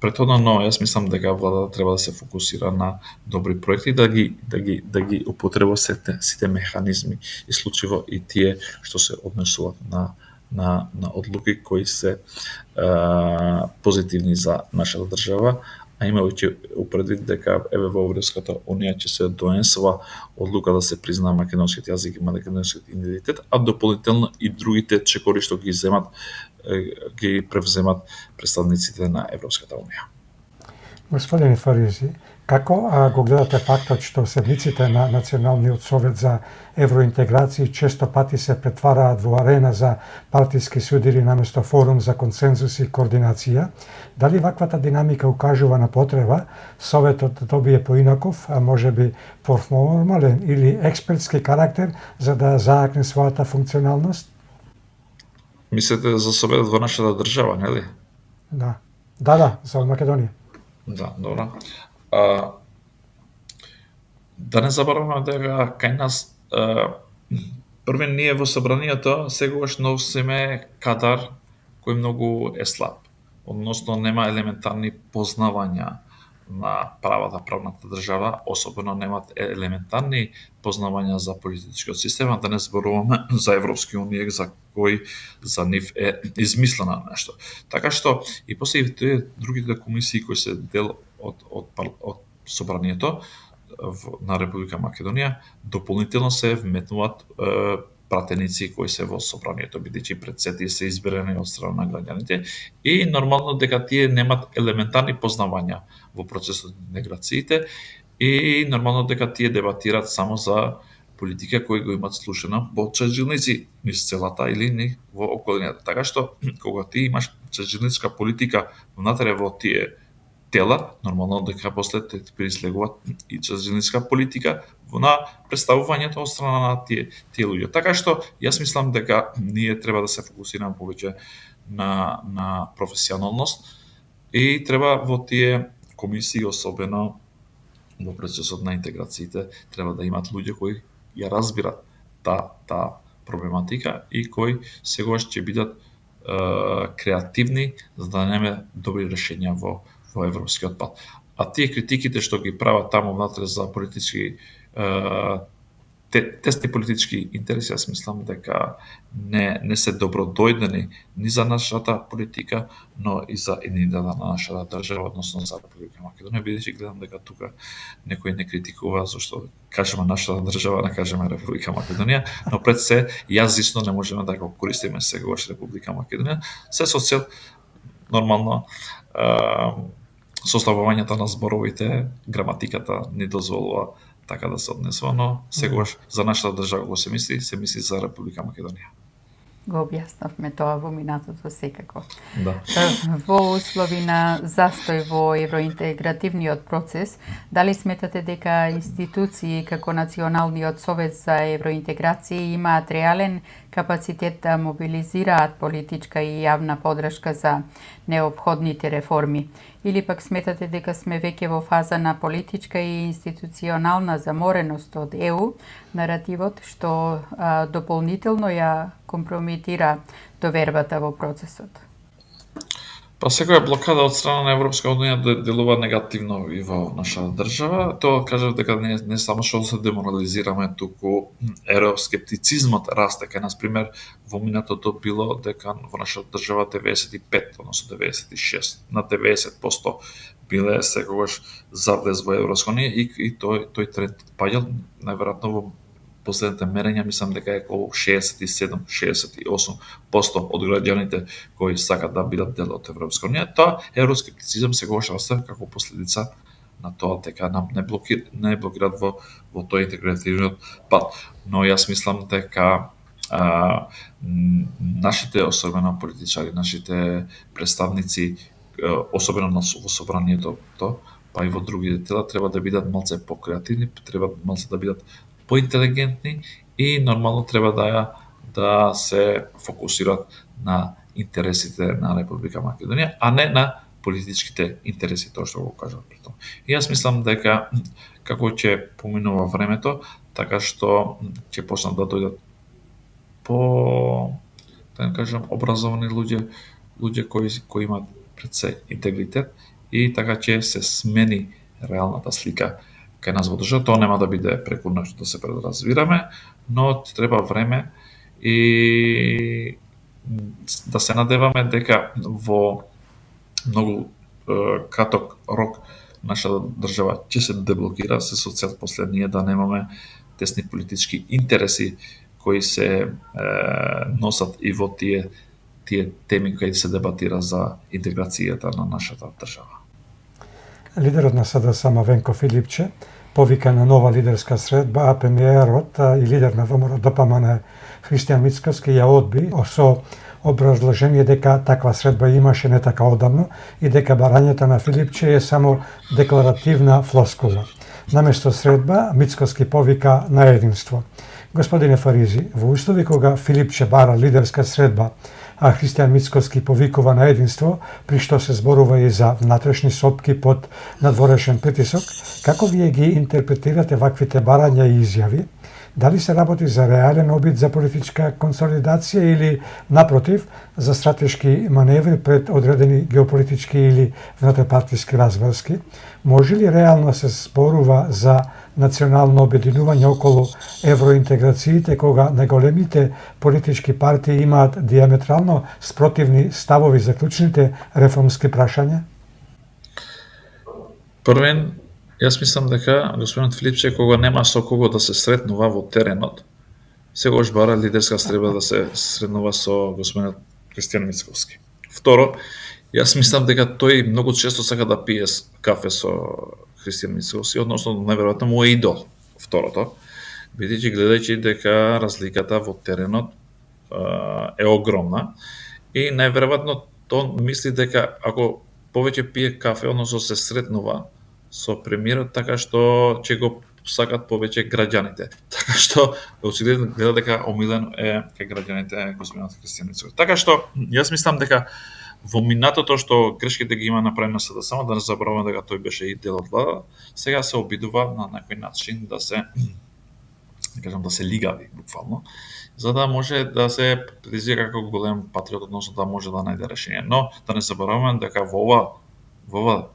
претходно, јас мислам дека владата треба да се фокусира на добри проекти, да ги употреба сите механизми и случајно и тие што се однесуваат на одлуки кои се позитивни за нашата држава, а имајќи упредвид дека во Европската унија ќе се донесува одлука да се признаа македонскиот јазик и македонскиот идентитет, а дополнително и другите чекори што ги превземат представниците на Европската унија. Господине Фаризи, како го гледате фактот што седниците на Националниот совет за евроинтеграција често пати се претвараат во арена за партиски судири наместо форум за консензус и координација? Дали ваквата динамика укажува на потреба Советот да добие поинаков, а можеби поформален или експертски карактер за да заакне својата функционалност? Мислите за Советот во нашата држава, нели? Да, за Македонија. Да, добро. Да не забораваме дека кај нас први ние во собранието секогаш носиме кадар кој многу е слаб, односно нема елементарни познавања на правната држава, особено немаат елементарни познавања за политичкиот систем, да не зборуваме за Европски унија за кој за нив е измислено нешто. Така што и после и тие другите комисии кои се дел од собранието на Република Македонија, дополнително се вметнуваат пратеници кои се во собранието, бидејќи пред се тие се изберени од страна на граѓаните и нормално дека тие немаат елементарни познавања во процесот на интеграциите и нормално дека тие дебатираат само за политика кои го имаат слушано во чежилници низ целата или ни во околината. Така што кога ти имаш чежилницка политика внатре во тие тела, нормално дека после те прислегуваат и чежилницка политика на представувањето од страна на тие луѓе. Така што јас мислам дека ние треба да се фокусираме повеќе на професионалност и треба во тие комисии, особено во процесот на интеграциите, треба да имат луѓе кои ја разбират таа проблематика и кои сегогаш ќе бидат креативни за да немаме добри решенја во европскиот пат. А тие критиките што ги прават таму внатре за политички тесни политички интереси, јас мислам дека не се добродојдени ни за нашата политика, но и за едината на нашата држава, односно за Република Македонија, бидејќи гледам дека тука некој не критикува зашто кажеме нашата држава, не кажеме Република Македонија, но пред се јас исно не можеме да го користиме сегогаш Република Македонија, се со цел нормално составувањето на зборовите, граматиката не дозволува така да се однесува, но сегогаш за нашата држава го се мисли за Република Македонија. Го објаснавме тоа во минатото секако. Да. Во услови на застој во евроинтегративниот процес, дали сметате дека институции како Националниот совет за евроинтеграција имаат реален капацитет да мобилизираат политичка и јавна подршка за неопходните реформи? Или пак сметате дека сме веќе во фаза на политичка и институционална замореност од ЕУ наративот, што дополнително ја компрометира довербата во процесот? Па секоја блокада од страна на Европска унија делува негативно и во нашата држава. Тоа кажав дека не само што се деморализираме, туку евроскептицизмот расте. Кај нас пример во минатото било дека во нашата држава 95, односно 96, на 90% биле секогаш за влез во Европска унија и тој тренд паѓал најверојатно во последните мерења, мислам дека е околу 67-68% од граѓаните кои сакат да бидат дел од Европска унија. Тоа евроскептицизам сегогаш расте како последица на тоа дека нам не блокират во тој интегративниот пат. Но јас мислам дека нашите, особено политичари, нашите представници, особено во собранието, па и во другите тела, треба да бидат малце покреативни, треба малце да бидат поинтелигентни и нормално треба да се фокусираат на интересите на Република Македонија, а не на политичките интереси, тоа што го кажав пред тоа. И јас мислам дека како ќе поминува времето, така што ќе почнат да дојдат да кажам образовани луѓе кои имаат пред се интегритет и така ќе се смени реалната слика кај нас во држава. Тоа нема да биде преку ношто да се предразвираме, но треба време и да се надеваме дека во многу краток рок нашата држава ќе се деблокира, се со цел после ние да немаме тесни политички интереси кои се носат и во тие теми кои се дебатира за интеграцијата на нашата држава. Лидерот на СДСМ Венко Филипче повика на нова лидерска средба, а премиерот и лидер на ВМРО-ДПМН Христијан Мицкоски ја одби со образложение дека таква средба имаше не така одамно и дека барањето на Филипче е само декларативна флоскула. Наместо средба, Мицкоски повика на единство. Господине Фаризи, во услови кога Филипче бара лидерска средба, а Христијан Мицкоски повикува на единство, при што се зборува и за внатрешни сопки под надворешен притисок, како вие ги интерпретирате ваквите барања и изјави? Дали се работи за реален обид за политичка консолидација или, напротив, за стратешки маневри пред одредени геополитички или внатропартиски разврски? Може ли реално се спорува за национално обединување околу евроинтеграциите кога најголемите политички партии имаат диаметрално спротивни ставови за клучните реформски прашања? Првен, јас мислам дека господинот Филипче, кога нема со кого да се сретнува во теренот, сегогаш бара лидерска средба да се сретнува со господинот Христијан Мицковски. Второ, јас мислам дека тој многу често сака да пие кафе со Христијан Мицковски, односно најверојатно му е идол. Второто, бидејќи гледајќи дека разликата во теренот е огромна и најверојатно тој мисли дека ако повеќе пие кафе, односно се сретнува со премиерот, така што ќе го сакат повеќе граѓаните. Така што очигледно гледа дека омилен е кај граѓаните господинот Христијан Мицковски. Така што јас мислам дека во минатото што грешките ги има направено на СДСМ, да не забораваме дека тој беше и дел од влада, сега се обидува на некој начин да се да се лигави буквално, за да може да се предизвика како голем патриот, односно да може да најде решение. Но да не забораваме дека во ова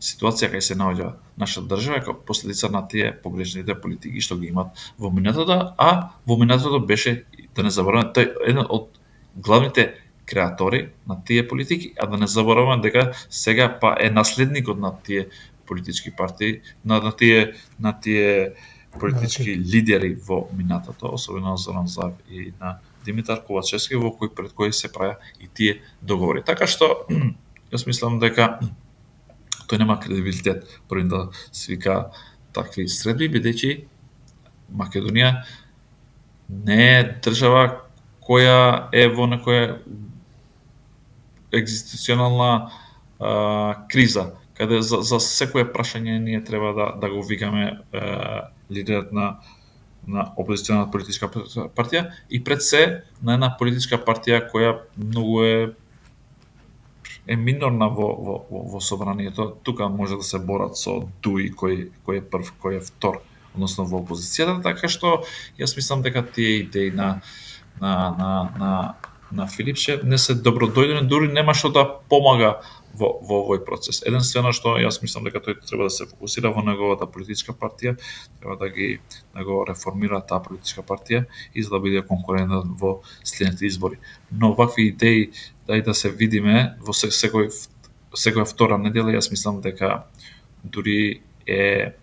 ситуација кај се наоѓа нашата држава како последица на тие погрешните политики што ги имат во минатото, а во минатото беше, да не забораваме, тој еден од главните креатори на тие политики, а да не забораваме дека сега па е наследникот на тие политички партии, на тие политички лидери во минатото, особено на Зоран Заев и на Димитар Ковачевски, пред кои се правеа и тие договори. Така што јас мислам дека тој нема кредибилитет први да свика такви средби, бидејќи Македонија не е држава која е во некоја екзистенцијална криза, каде за секое прашање ние треба да го викаме лидерот на опозиционална политичка партија и пред се на една политичка партија која многу е минорна во собранието. Тука може да се борат со Дуи кој е прв, кој е втор, односно во опозицијата, така што јас мислам дека тие идеи на Филипче не се добродојдени, дури нема што да помага во овој процес. Единствено што јас мислам дека тој треба да се фокусира во неговата политичка партија, треба да го реформира таа политичка партија и за да биде конкурентен во следните избори. Но вакви идеи да се видиме во секоја втора недела, јас мислам дека дури е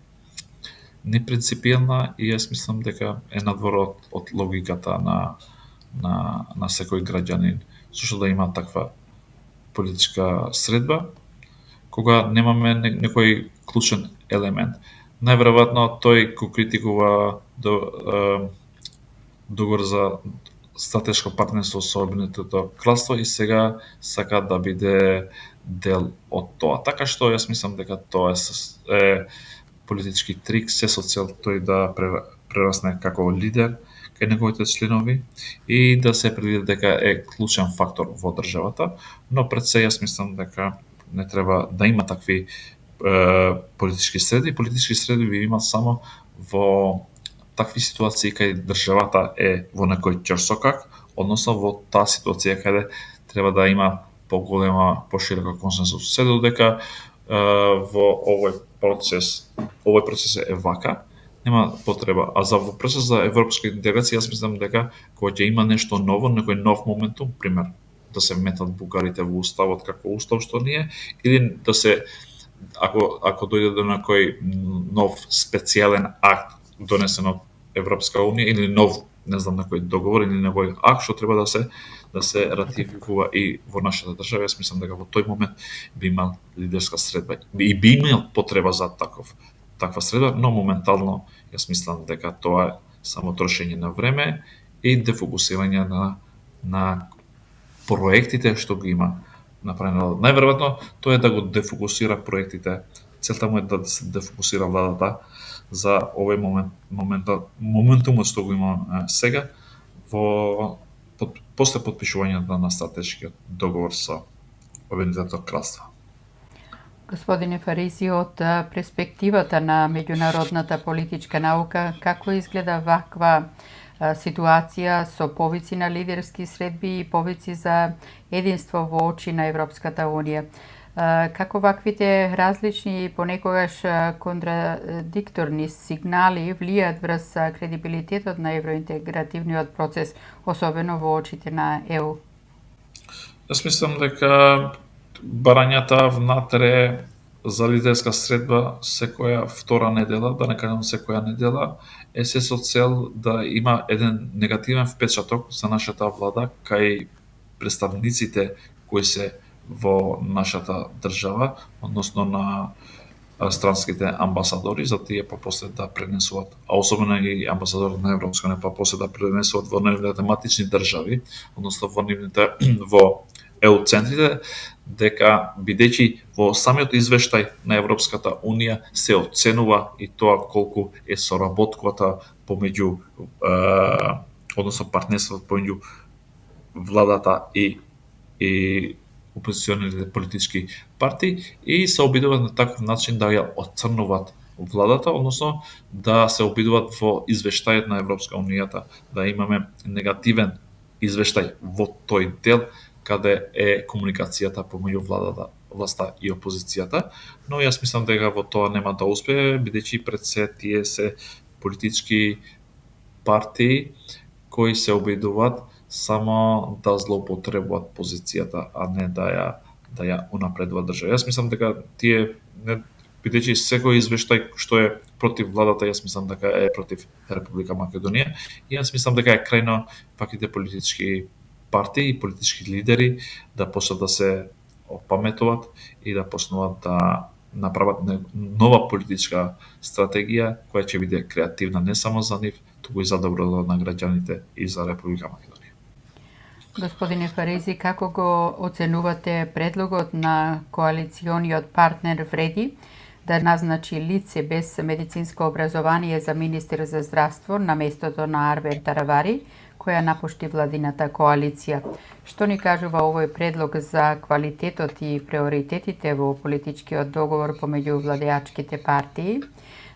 непринципиелна и јас мислам дека е надвор од логиката на секој граѓанин, зашто да има таква политичка средба, кога немаме некој клучен елемент. Најверојатно тој го критикува договор за стратешко партнерство со Обединетото кралство и сега сака да биде дел од тоа. Така што јас мислам дека тоа е политички трик, се со цел тој да прерасне како лидер кај неговите членови и да се предвиди дека е клучен фактор во државата, но пред се јас мислам дека не треба да има такви политички среди. Политички среди би имат само во такви ситуации кај државата е во некој ќрсокак, односно во таа ситуација каде треба да има поголема, поширока консенсус. Се додека во овој процес е вака, нема потреба. А за во процес за европска интеграција, јас мислам дека кога ќе има нешто ново, некој нов моментум, пример, да се метат бугарите во уставот како устав што ние, или да се ако дојде до некој нов специјален акт донесен од Европска унија или нов, не знам, некој договор или некој акт што треба да се ратификува и во нашата држава, јас мислам дека во тој момент би имал лидерска средба и би имал потреба за таква средба, но моментално јас мислам дека тоа е само трошење на време и дефокусирање на проектите што ги има направено. Најверојатно тоа е да го дефокусира проектите. Целта му е да се дефокусира владата за овој моментумот што го има сега после подпишувањето на стратешкиот договор со Обединетото кралство. Господине Фаризи, од перспективата на меѓународната политичка наука, како изгледа ваква ситуација со повици на лидерски средби и повици за единство во очи на Европската Унија? Како ваквите различни и понекогаш контрадикторни сигнали влијаат врз кредибилитетот на евроинтегративниот процес, особено во очите на ЕУ? Јас мислам дека барањата внатре за лидерска средба секоја втора недела, да не кажам секоја недела, е се со цел да има еден негативен впечаток за нашата влада кај представниците кои се во нашата држава, односно на странските амбасадори, за тие после да пренесуваат, а особено и амбасадорот на Европска унија после да пренесуваат во нивните матични држави, односно во нивните во ЕУ центрите, дека бидејќи во самиот извештај на Европската Унија се оценува и тоа колку е соработката помеѓу односно партнерството помеѓу владата и опозиционерните политички партии и се обидуваат на таков начин да ја оцрнуваат владата, односно да се обидуваат во извештајот на Европска Унијата да имаме негативен извештај во тој дел каде е комуникацијата помеѓу власта и опозицијата, но јас мислам дека во тоа нема да успее, бидејќи пред се тие се политички партии кои се обидуваат само да злоупотребуваат позицијата, а не да ја унапредуваат држава. Јас мислам дека тие, бидејќи секој извештај што е против владата, јас мислам дека е против Република Македонија, и јас мислам дека е крајно ваквите политички партии и политички лидери да почнат да се опаметуваат и да почнуваат да направат нова политичка стратегија која ќе биде креативна не само за нив, туку и за доброто на граѓаните и за Република Македонија. Господине Фаризи, како го оценувате предлогот на коалициониот партнер Вреди да назначи лице без медицинско образование за министер за здравство на местото на Арбер Таравари, која напушти владината коалиција? Што ни кажува овој предлог за квалитетот и приоритетите во политичкиот договор помеѓу владеачките партии?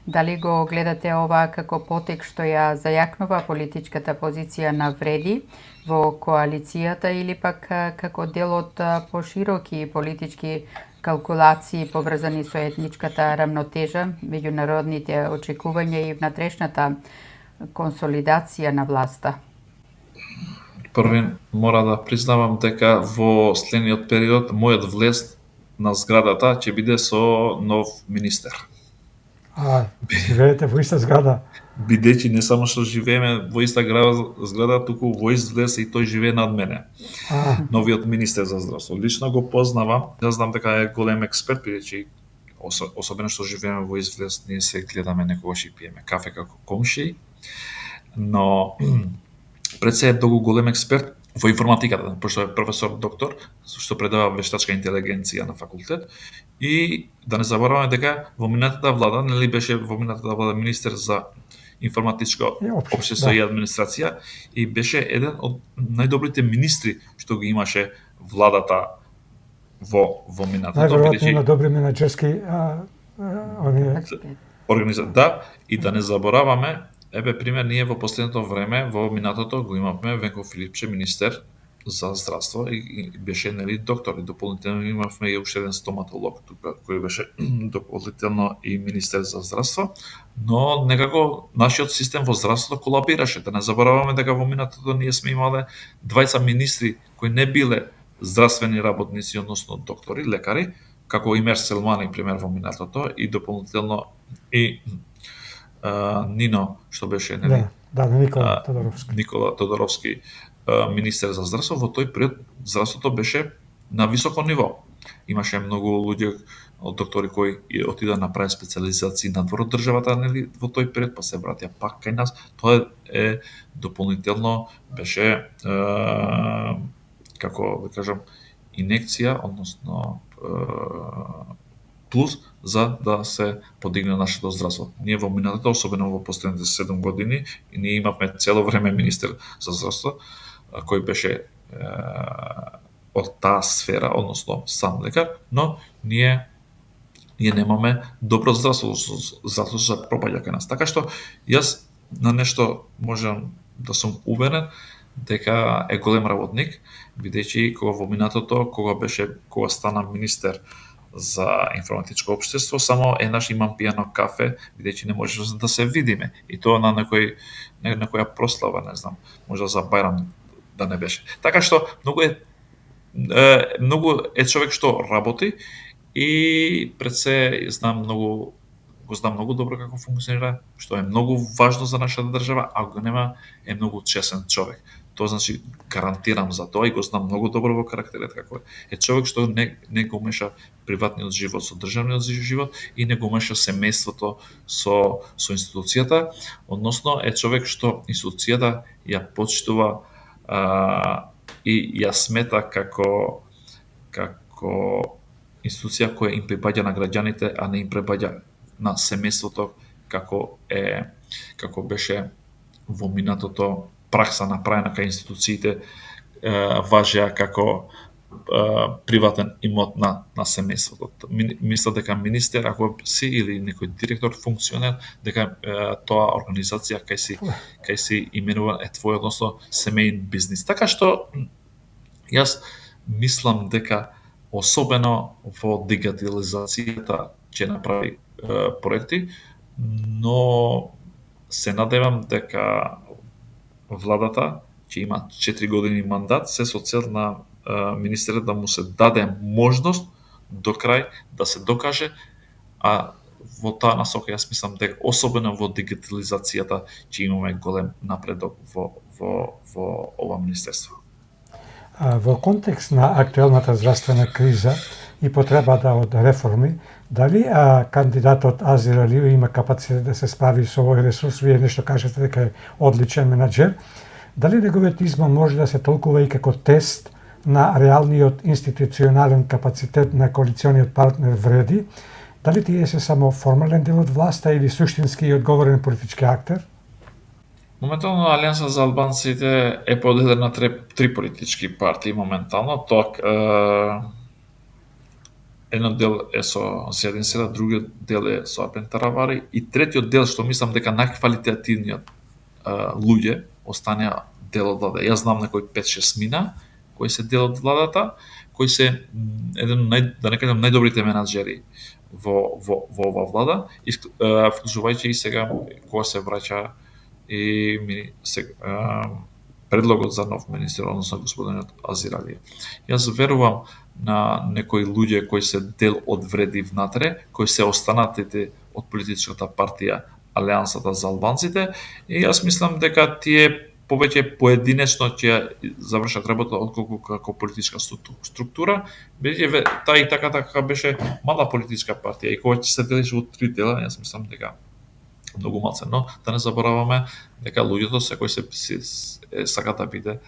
Дали го гледате ова како потек што ја зајакнува политичката позиција на Вреди во коалицијата или пак како дел од пошироки политички калкулации поврзани со етничката рамнотежа, меѓународните очекувања и внатрешната консолидација на власта? Први мора да признавам дека во следниот период мојот влез на зградата ќе биде со нов министер. Живеете во иста зграда? Бидејќи не само што живееме во иста зграда, туку во ист влез и тој живее над мене. Новиот министер за здравство. Лично го познавам, ја знам дека е голем експерт, бидејќи особено што живееме во ист влез, ние се гледаме некогаш и пиеме кафе како комшии, но пред се е многу голем експерт во информатиката, пошто е професор доктор, што предава вештачка интелигенција на факултет. И да не забораваме дека во минатата влада, нели беше во минатата влада министер за информатичко општество и администрација и беше еден од најдобрите министри што ги имаше владата во минатата. Најверојатно има добри менаџерски организации. Да, и да не забораваме, пример, ние во последното време, во минатото го имавме Венко Филипче, министер за здравство и беше нели доктор и дополнително имавме и уште еден стоматолог тука кој беше дополнително и министер за здравство, но некако нашиот систем во здравството колабираше. Да не забораваме дека во минатото ние сме имале двајца министри кои не биле здравствени работници, односно доктори, лекари, како Имер Селмани пример во минатото и дополнително и Нино што беше нели Никола Тодоровски министер за здравство. Во тој период здравството беше на високо ниво. Имаше многу луѓе, доктори кои отида направи специализации надвор од државата, нели, во тој период, па се вратија пак кај нас. Тоа е дополнително беше како да кажам инекција, односно плюс за да се подигне нашето здравство. Ние во минатото, особено во последните 7 години, ние имавме цело време министер за здравство, кој беше од таа сфера, односно сам лекар, но ние ние немаме добро здравство, затоа се пропаѓа кај нас. Така што јас на нешто можам да сум уверен дека е голем работник, бидејќи кога во минатото, кога стана министер за информатичко општество, само еднаш имам пијано кафе, бидејќи не можеше да се видиме. И тоа на некоја прослава, не знам, може за Бајрам да не беше. Така што многу е човек што работи и пред се го знам многу добро како функционира, што е многу важно за нашата држава, а го нема е многу чесен човек. Тоа значи гарантирам за тоа и го знам многу добро во карактерот како е човек што не го меша приватниот живот со државниот живот и не го меша семејството со институцијата, односно е човек што институцијата ја почитува и ја смета како институција која им припаѓа на граѓаните, а не им припаѓа на семејството како беше во минатото пракса направена кај институциите важеа како приватен имот на семејството. Мисля дека министер, ако си или некој директор, функционер, дека тоа организација кај си именува е твој, односно семејен бизнис. Така што јас мислам дека особено во дигитализацијата ќе направи проекти, но се надевам дека владата ќе има 4 години мандат, се со цел на министерот да му се даде можност до крај да се докаже, а во таа насока јас мислам дека особено во дигитализацијата ќе имаме голем напредок во ова министерство. Во контекст на актуелната здравствена криза и потребата од реформи, дали кандидатот Азир Алиев има капацитет да се справи со овој ресурс? Вие нешто кажете дека е одличен менаџер. Дали неговиот избор може да се толкува и како тест на реалниот институционален капацитет на коалициониот партнер вреди? Дали тие се само формален дел од власта или суштински и одговорен политички актер? Моментално Алијанса за албанците е поделена на три политички партии моментално. Еден дел е со Зедин Седа, другиот дел е со Арбен Таравари и третиот дел што мислам дека најквалитетивниот луѓе останеа дел од влада. Јас знам некои 5-6 мина кои се дел од владата, кои се да не кажам најдобрите менаџери во ова влада, вклучувајќи и сега кога се враќа и предлогот за нов министер, односно господинот Азир Алиев. Јас верувам на некои луѓе кои се дел од вреди внатре, кои се останатите од политичката партија Алијансата за албанците, и јас мислам дека тие повеќе поединечно ќе завршат работа отколку како политичка структура, бидејќи таа и така беше мала политичка партија и кога ќе се делеше во три дела, јас мислам дека многу малце, но да не забораваме дека луѓето секој се сака да биде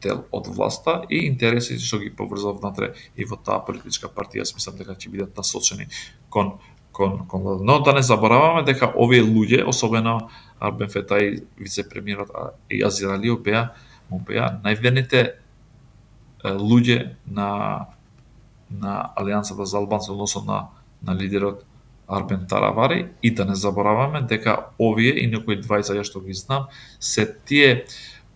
дел од власта и интересите што ги поврзува внатре и во таа политичка партија, јас мислам дека ќе бидат насочени кон влада. Но да не забораваме дека овие луѓе, особено Арбен Фетај, вице-премиерот и Азир Алиев беа најверните луѓе на Алијансата за албанци, односно на лидерот Арбен Таравари, и да не забораваме дека овие и некои двајца ја што ги знам се тие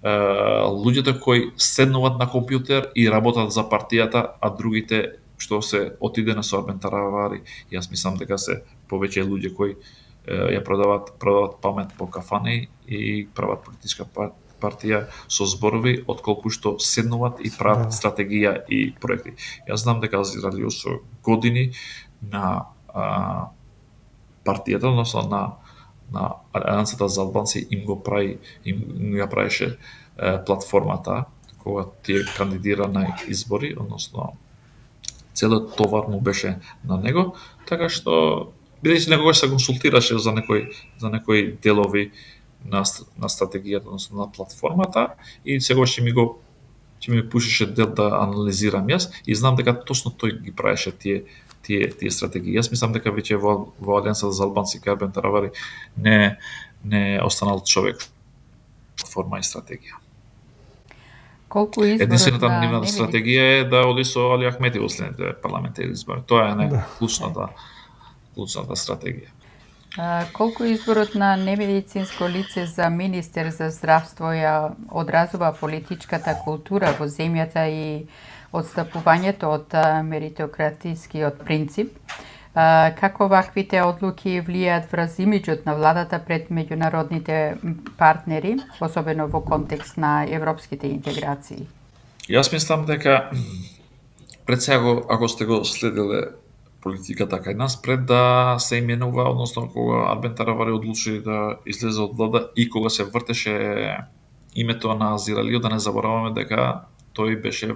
луѓето кои седнуваат на компјутер и работат за партијата, а другите што се отидена со Арбен Таравари, јас мислам дека се повеќе луѓе кои ја продават памет по кафани и прават политичка партија со зборови, отколку што седнуваат и прават стратегија и проекти. Јас знам дека Азир Алиев со години на партијата, односно на Алијансата за албанци им ја правеше платформата кога тие кандидира на избори, односно целиот товар му беше на него, така што бидејќи некогаш се консултираше за некои делови на стратегијата, односно на платформата, и сегаш ќе ми пушеше дел да анализирам јас и знам дека точно тој ги правеше тие стратегии. Јас мислам дека веќе во Алијансата за албанци кај Арбен Таравари не останал човек форма и стратегија. Единствената нивна стратегија е да оди со Али Ахмети во следните парламентарни избори. Тоа е клучната клучната стратегија. Колку изборот на немедицинско лице за министер за здравство ја одразува политичката култура во земјата и одстапувањето од меритократискиот принцип? Како ваквите одлуки влијаат врз имиџот на владата пред меѓународните партнери, особено во контекст на европските интеграции? Јас мислам дека пред сега, ако сте го следиле политиката кај нас, пред да се именува, односно кога Арбен Таравари одлучи да излезе од влада и кога се вртеше името на Азир, да не забораваме дека тој беше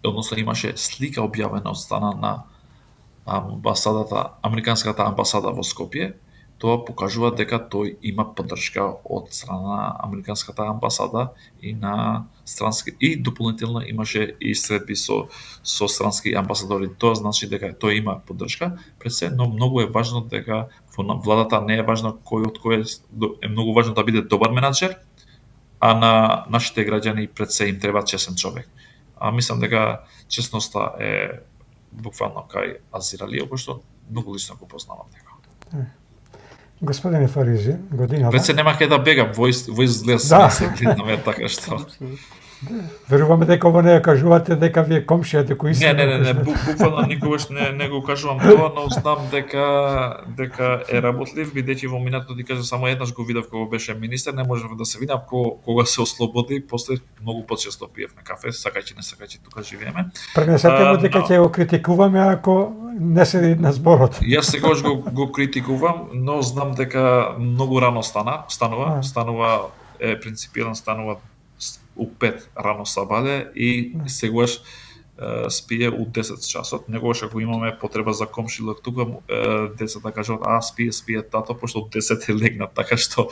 односно имаше слика објавена од страна на американската амбасада во Скопје. Тоа покажува дека тој има поддршка од страна на американската амбасада и на странски, и дополнително имаше и средби со странски амбасадори. Тоа значи дека тој има поддршка. Пред се, но многу е важно дека во владата не е важно кој од кој е многу важно да биде добар менаџер, а на нашите граѓани пред се им треба честен човек. А мислам дека честноста е буквално кај Азир Алиев, кој што многу лично го познавам дека. Господине Фаризи, годинава... Пред се нема кај да бегам, во изглед се гледаме така што. Веруваме дека ово не ја кажувате дека вие комшија дека истина. Не, буквално никогаш не го кажувам тоа, но знам дека е работлив, бидејќи во минатото ти кажа само еднаш го видов кога беше министер, не можев да се видам кога се ослободи, после многу почесто пиевме кафе, сакајќи не сакајќи тука живееме. Пренесете му дека ќе го критикуваме ако не седи на зборот. Јас сегаш го критикувам, но знам дека многу рано станува принципиран, станува у 5 рано сабаде и сегаш спие у 10 часот. Некогаш ако имаме потреба за комшилок тука, децата кажат, спие тато, пошто од 10 е легнат, така што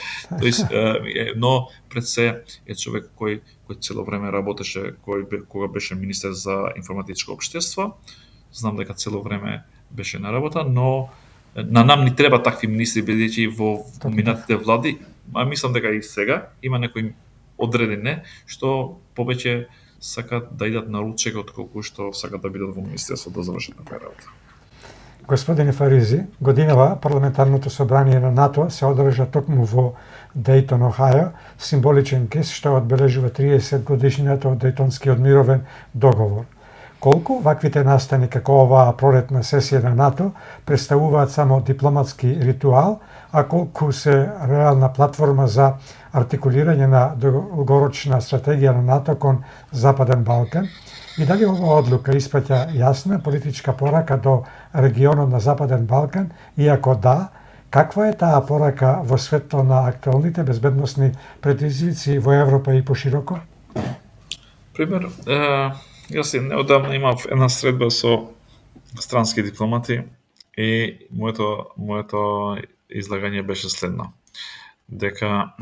но пред се е човек кој цело време работеше, кога беше министер за информатичко општество. Знам дека цело време беше на работа, но на нам ни треба такви министри, бидејќи во минатите влади, мислам дека и сега има некои одредени што повеќе сакат да идат на ручек отколку што сакат да бидат во министерството да завршат на работа. Господине Фаризи, годинава парламентарното собрание на НАТО се одржа токму во Дејтон, Охајо, символичен гест што одбележува 30 годишнината од Дејтонскиот мировен договор. Колку ваквите настани како оваа пролетна сесија на НАТО представуваат само дипломатски ритуал, а колку се реална платформа за артикулирање на долгорочна стратегија на НАТО кон Западен Балкан, и дали оваа одлука испраќа јасна политичка порака до регионот на Западен Балкан, и ако да, каква е таа порака во светло на актуелните безбедносни предизвици во Европа и пошироко? Пример, јас неодамна имав една средба со странски дипломати и моето излагање беше следно. Дека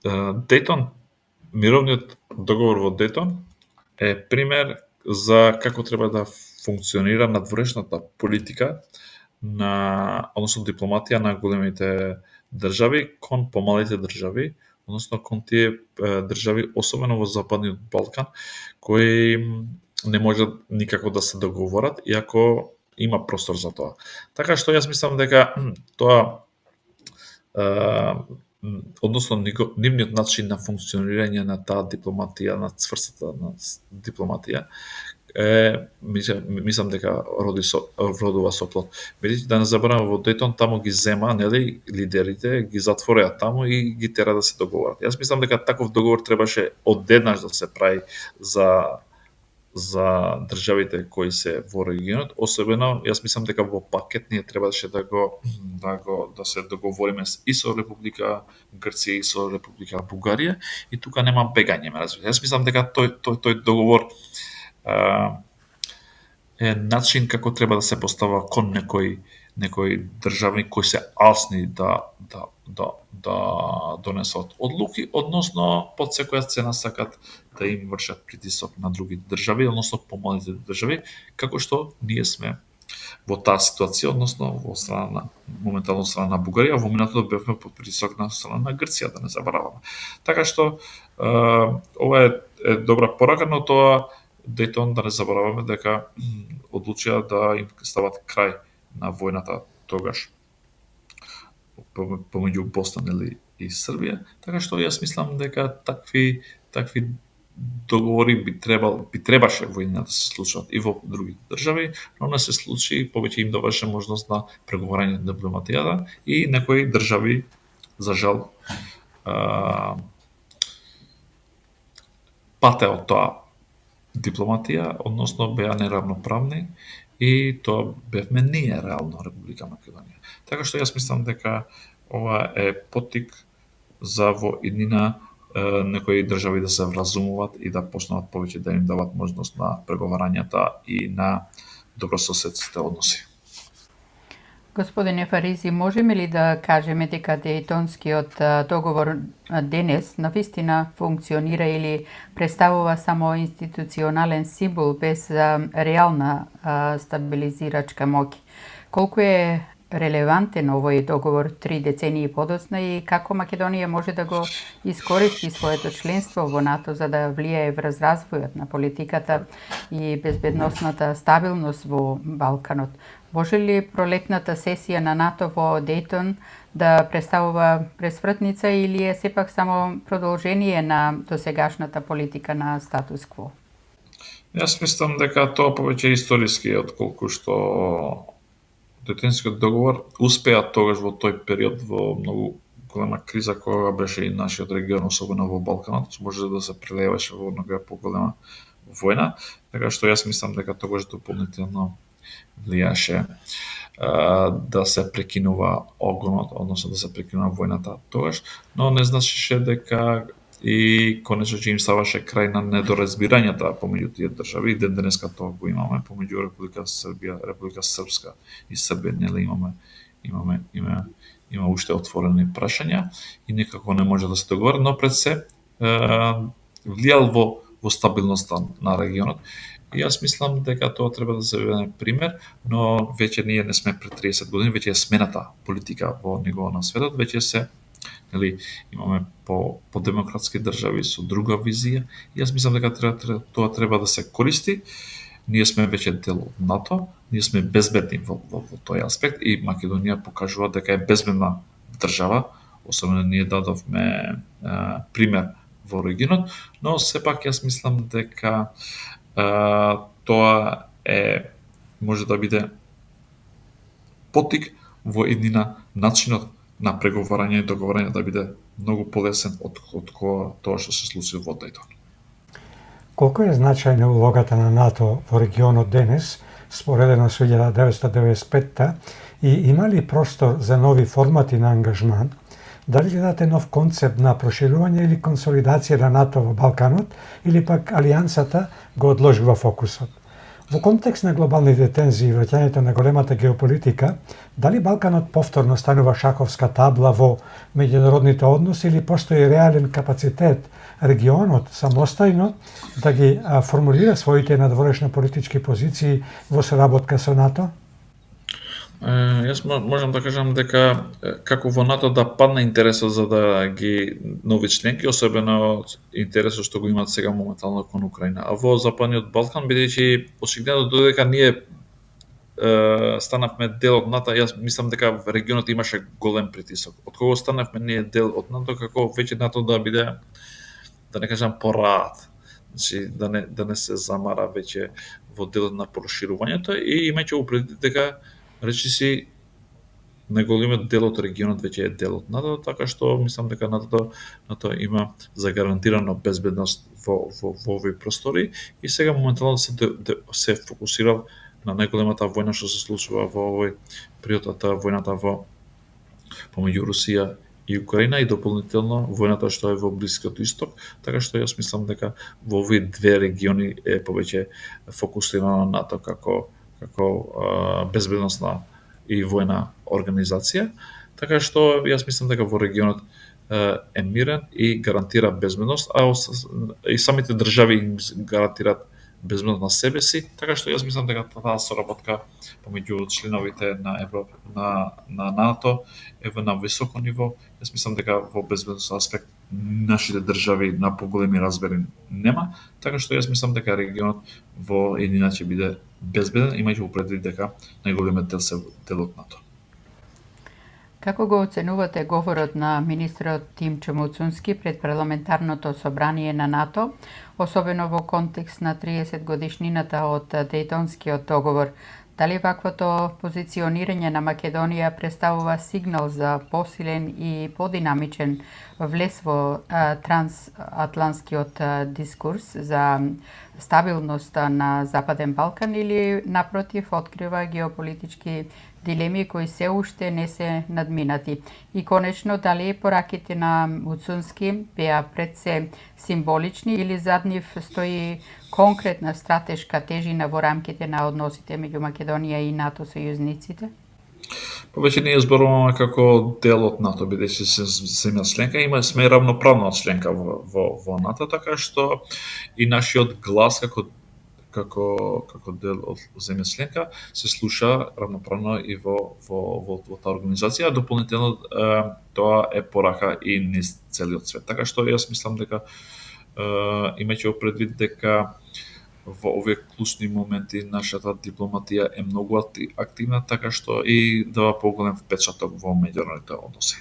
Дејтон, мировниот договор во Дејтон е пример за како треба да функционира надворешната политика односно дипломатија на големите држави кон помалите држави, односно кон тие држави, особено во Западниот Балкан, кои не можат никако да се договорат, иако има простор за тоа. Така што јас мислам дека тоа односно нивниот начин на функционирање на таа дипломатија, на цврстата на дипломатија, мислам дека родува со плод. Бидејќи да не забораваме, во Дејтон таму ги зема, нели, лидерите, ги затвореа таму и ги тера да се договорат. Јас мислам дека таков договор требаше одеднаш да се прави за државите кои се во регионот, особено јас мислам дека во пакет ние требаше да се договориме и со Република Грција и со Република Бугарија, и тука нема бегање, ме разбирате. Јас мислам дека тој договор е начин како треба да се постава кон некои држави кои се алсни да донесат одлуки, односно под секоја цена сакат да им вршат притисок на други држави, односно помалите држави, како што ние сме во таа ситуација, односно во страна моментално страна на Бугарија, во минатото бевме под притисок на страна на Грција, да не забораваме. Така што ова е добра порака, но тоа Дејтон, да не забораваме дека одлучија да им стават крај на војната тогаш помеѓу Босна и Србија, така што јас мислам дека такви договори би требаше во иднина да се случат и во други држави, но не се случи, повеќе им даваше можност на преговарање на дипломатијата и некои држави за жал пате од тоа дипломатија, односно беа неравноправни и тоа бевме ние реално Република Македонија. Така што јас мислам дека ова е поттик за во иднина некои држави да се вразумуваат и да почнат повеќе да им дават можност на преговарањата и на добрососедските односи. Господине Фаризи, можеме ли да кажеме дека Дејтонскиот договор денес навистина функционира или представува само институционален символ без реална стабилизирачка моќ? Колку е релевантен овој договор 3 децении подоцна и како Македонија може да го искористи своето членство во НАТО за да влијае врз развојот на политиката и безбедносната стабилност во Балканот? Може ли пролетната сесија на НАТО во Дејтон да представува пресвртница или е сепак само продолжение на досегашната политика на статус кво? Јас мислам дека тоа повеќе е историски, отколку што Дејтонскиот договор успеа тогаш во тој период во многу голема криза која беше и нашиот регион, особено во Балканот, може да се прелеваше во многу поголема војна, така што јас мислам дека тогаш дополнително влијаше да се прекинува огнот, односно да се прекинува војната тогаш, но не значеше дека и конечно че им ставаше крај на недоразбирањата помеѓу тие држави. Ден денеска тоа го имаме помеѓу Република Србија, Република Српска и Србија, нели има уште отворени прашања и никако не може да се договори, но пред се влијал во стабилноста на регионот. И јас мислам дека тоа треба да се веде пример, но веќе ние не сме пред 30 години, веќе е смената политика во ниво на светот, веќе се имаме по демократски држави со друга визија. И јас мислам дека тоа треба да се користи. Ние сме веќе дел од НАТО, ние сме безбедни во тој аспект и Македонија покажува дека е безбедна држава, особено ние дадовме пример во регионот, но сепак јас мислам дека тоа може да биде поттик во иднина начинот на преговарање и договарање да биде многу полесен од тоа што се случи во Дејтон. Колку е значајна улогата на НАТО во регионот денес, споредено со 1995 и има ли простор за нови формати на ангажман? Дали гледате нов концепт на проширување или консолидација на НАТО во Балканот, или пак Алијансата го одложува фокусот? Во контекст на глобалните тензии и враќањето на големата геополитика, дали Балканот повторно станува шаховска табла во меѓународните односи или постои реален капацитет регионот самостојно да ги формулира своите надворешни политички позиции во соработка со НАТО? Јас можам да кажам дека како во НАТО да падне интересот за да ги нови членки, особено интересот што го имаат сега моментално кон Украина. А во Западниот Балкан, бидејќи очигледно додека ние станавме дел од НАТО, јас мислам дека регионот имаше голем притисок. Од кога станавме ние дел од НАТО, како веќе НАТО да биде, да не кажам пораат, значи да не се замара веќе во делот на проширувањето и имајќи упредите дека речиси неголемиот дел од регионот веќе е дел од НАТО, така што мислам дека НАТО има загарантирано безбедност во овој простори и сега моментално се фокусира на најголемата војна што се случува во овој период, војната помеѓу Русија и Украина и дополнително војната што е во Блискиот Исток, така што јас мислам дека во овие две региони е повеќе фокусирано на НАТО како безбедносна и војна организација, така што јас мислам дека во регионот е мирен и гарантира безбедност, а и самите држави им гарантираат безбедност на себе си, така што јас мислам дека таа соработка помеѓу членовите на НАТО е на високо ниво. Јас мислам дека во безбедносен аспект нашите држави на поголеми размери нема, така што јас мислам дека регионот во еднина ќе биде безбеден, имајќи во предвид дека најголемиот дел се дел од НАТО. Како го оценувате говорот на министерот Тимчо Муцунски пред парламентарното собрание на НАТО, особено во контекст на 30 годишнината од Дејтонскиот договор? Дали ваквото позиционирање на Македонија представува сигнал за посилен и подинамичен влез во трансатлантскиот дискурс за стабилност на Западен Балкан или напротив открива геополитички дилеми кои се уште не се надминати? И конечно, дали пораките на Муцунски беа пред се символични или зад нив стои конкретна стратешка тежина во рамките на односите меѓу Македонија и НАТО сојузниците? Повеќе ние зборуваме како дел од НАТО, бидејќи се земја членка, сме равноправна членка во НАТО, така што и нашиот глас како дел од земја членка се слуша равноправно и во таа организација, дополнително тоа е порака и низ целиот свет. Така што јас мислам дека имајќи во предвид дека во овие клучни моменти нашата дипломатија е многу активна, така што и дава поголем впечаток во меѓународните односи.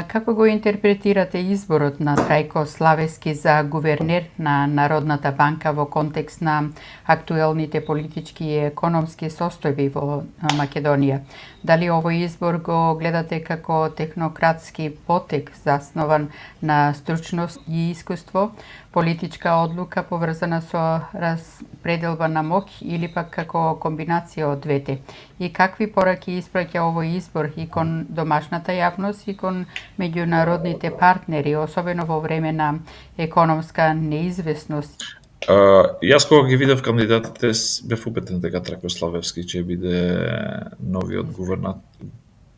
Како го интерпретирате изборот на Трајко Славевски за гувернер на Народната банка во контекст на актуелните политички и економски состојби во Македонија? Дали овој избор го гледате како технократски потек заснован на стручност и искуство, политичка одлука поврзана со распределба на моќ или пак како комбинација од двете? И какви пораки испраќа овој избор и кон домашната јавност и кон меѓународните партнери, особено во време на економска неизвестност? Јас кога ги видев кандидатите, бев убеден дека Трајко Славевски ќе биде новиот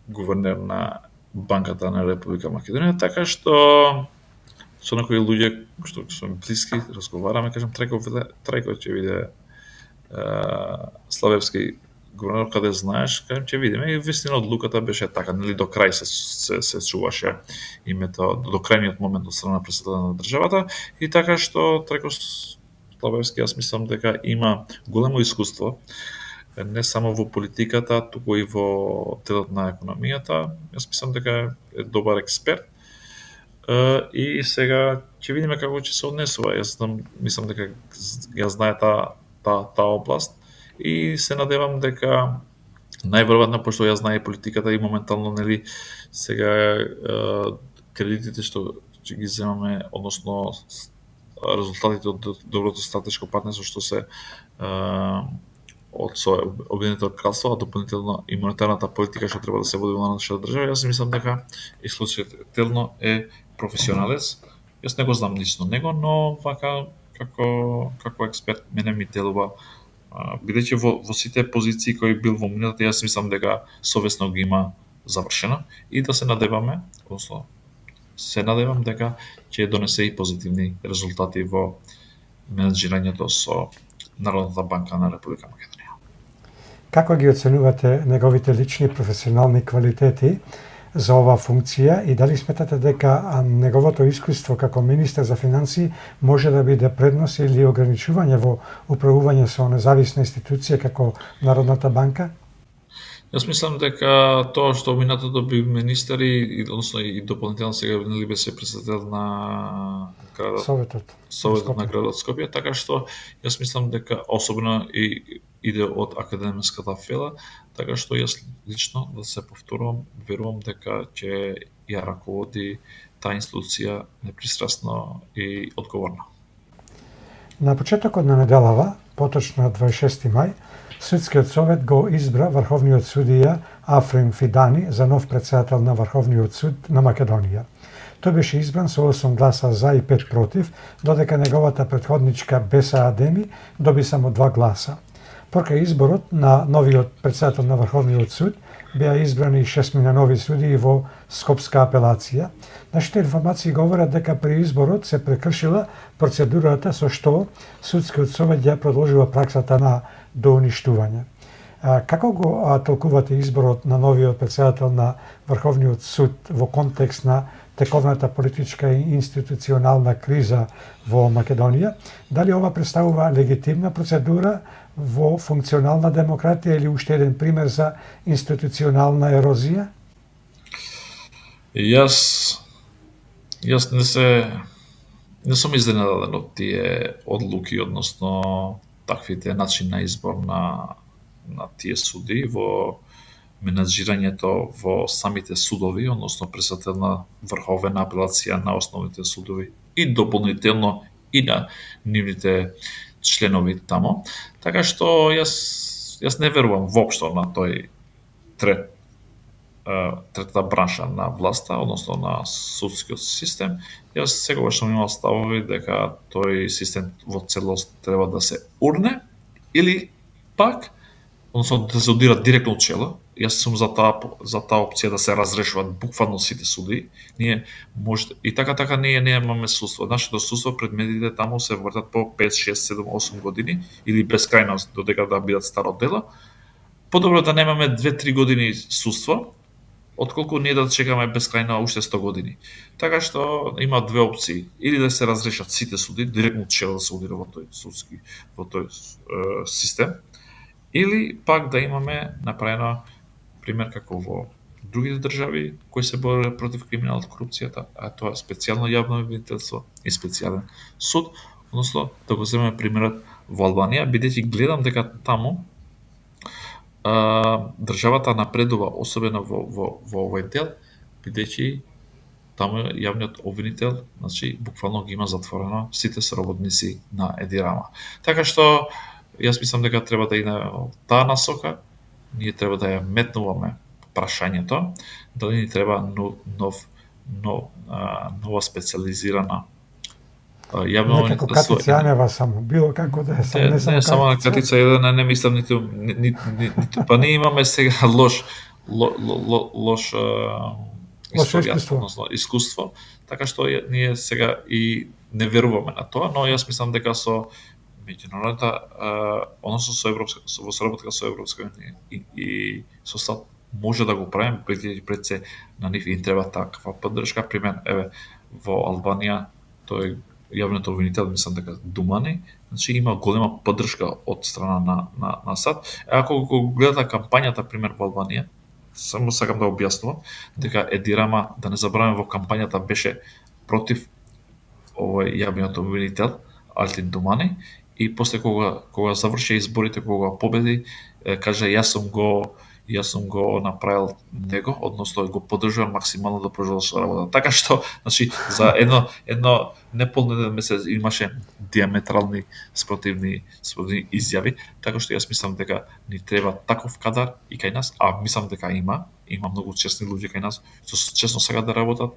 гувернер на Банката на Република Македонија, така што со некои луѓе што сум блиски, разговараме, кажам Трајко ќе биде Славевски гувернер, каде знаеш, кажам ќе видиме, и вистина одлуката беше така, нели до крај се чуваше името, до крајниот момент од страна на председателот на државата, и така што Трајко Славевски, јас мислам дека има големо искуство, не само во политиката, туку и во делот на економијата. Јас мислам дека е добар експерт. И сега ќе видиме како ќе се однесува. Јас мислам дека ја знае таа област и се надевам дека најверојатно, пошто ја знае политиката и моментално, нели, сега кредитите што ќе ги земаме, односно резултатите од доброто стратешко партнерство што се од Обединетото кралство, а дополнително и монетарната политика што треба да се води во нашата држава, јас мислам дека исклучително е професионалец. Јас не го знам лично него, но вака како експерт мене ми делува, бидејќи во сите позиции кои бил во минатото, јас мислам дека совесно ги има завршено и да се надеваме, односно се надевам дека ќе донесе и позитивни резултати во менеджирањето со Народната банка на Република Македонија. Како ги оценувате неговите лични професионални квалитети за оваа функција и дали сметате дека неговото искуство како министер за финансии може да биде предност или ограничување во управување со независна институција како Народната банка? Јас мислам дека тоа што минатото би министер и односно и дополнително сега нели беше председател на Советот на градот Скопје, така што јас мислам дека особено и иде од академската фела, така што јас лично, да се повторувам, верувам дека ќе ја раководи таа институција непристрасно и одговорно. На почетокот на неделава, поточно 26 мај, Судскиот совет го избра врховниот судија Африм Фидани за нов председател на Врховниот суд на Македонија. Тој беше избран со 8 гласа за и 5 против, додека неговата претходничка Беса Адеми доби само 2 гласа. Покрај изборот на новиот председател на Врховниот суд беа избрани 6 нови судии во Скопска апелација. Нашите информации говорат дека при изборот се прекршила процедурата со што Судскиот совет ја продолжува праксата на доуништување. Како го толкувате изборот на новиот председател на Врховниот суд во контекст на тековната политичка и институционална криза во Македонија, дали ова представува легитимна процедура во функционална демократија или уште еден пример за институционална ерозија? Јас не сум изненаден од тие одлуки, односно таквите начин на избор на тие суди во менаџирањето во самите судови, односно председател Врховна апелација на основните судови и дополнително и на нивните членови тамо. Така што јас не верувам воопшто на тој третата бранша на власта, односно на судскиот систем. Јас секогаш сум имал ставови дека тој систем во целост треба да се урне или пак, односно да се удира директно од чело. Јас сум за таа опција да се разрешуваат буквално сите суди. Ние може и така ние немаме судство. Нашето судство предметите таму се вртат по 5, 6, 7, 8 години или бескрајно додека да бидат старо дело. Подобро да немаме 2-3 години судство, отколку ние да чекаме бескрајно уште 100 години. Така што има две опции: или да се разрешат сите суди, директно од чело да се удира во тој систем, или пак да имаме направено пример како во другите држави кои се бореле против криминалот, корупцијата, а тоа е специјално јавно обвинителство и специјален суд, односно да го земеме примерот во Албанија, бидејќи гледам дека таму државата напредува, особено во овој дел, бидејќи таму јавниот обвинител, значи буквално ги има затворено сите соработници на Еди Рама. Така што јас мислам дека треба да иде таа насока, ние треба да ја метнуваме прашањето, дали ни треба нова специализирана јавно Некако Катица Јанева само, било како да е, не само на Катица Јанева, не мислам ниту, па ние имаме сега лош историја, односно искуство, така што ние сега и не веруваме на тоа, но јас мислам дека со меѓународната, односно во соработка со Европска унија и со САД може да го правиме, пред се на нив им треба таква поддршка. Пример, еве, во Албанија, тој јавниот обвинител, мислам дека Думани, значи има голема поддршка од страна на САД. Ако го гледате кампањата, пример, во Албанија, само сакам да објаснувам, дека Еди Рама, да не забраваме, во кампањата беше против овој јавниот обвинител, Алтин Думани, и после кога заврши изборите, кога победи, кажа јас сум го направил него, односно го поддржувам максимално да продолжи со работа. Така што, значи, за едно неполнеден месец имаше диаметрални спротивни изјави, така што јас мислам дека ни треба таков кадар и кај нас, а мислам дека има многу честни луѓе кај нас, што честно сакаат да работат,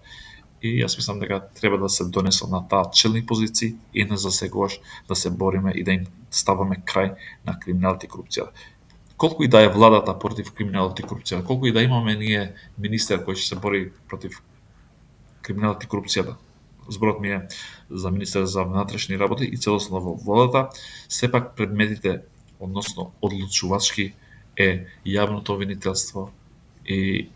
и јас мислам дека треба да се донесат на таа челни позиции и не за секогаш да се бориме и да им ставаме крај на криминалот и корупцијата. Колку и да е владата против криминалот и корупцијата, колку и да имаме ние министер кој ќе се бори против криминалот и корупцијата, зборот ми е за министер за внатрешни работи и целосно во владата, сепак предметите, односно одлучувачки, е јавното обвинителство и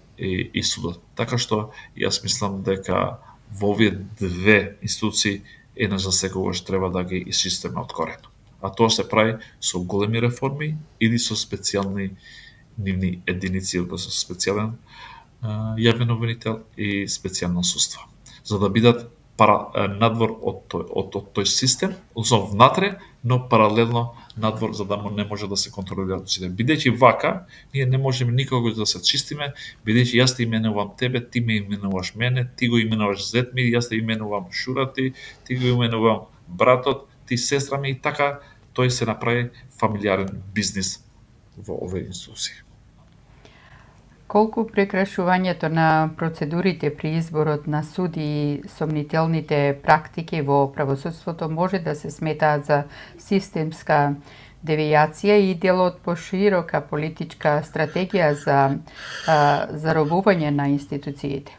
судот. Така што јас мислам дека во овие две институции еднаш за секогаш треба да ги исчистиме од корено. А тоа се прави со големи реформи или со специјални нивни единици, односно специјален јавен обвинител и специјално судство, за да бидат надвор од тој систем, односно внатре, но паралелно надвор, за да не може да се контролираат сите. Бидејќи вака, ние не можеме никого да се чистиме, бидејќи јас те именувам тебе, ти ме именуваш мене, ти го именуваш зет ми, јас те именувам шурати, ти го именувам братот, ти сестра ми, и така тој се направи фамилиарен бизнис во овие институции. Колку прекрашувањето на процедурите при изборот на суди и сомнителните практики во правосудството може да се сметаат за системска девијација и дел од поширока политичка стратегија за заробување на институциите?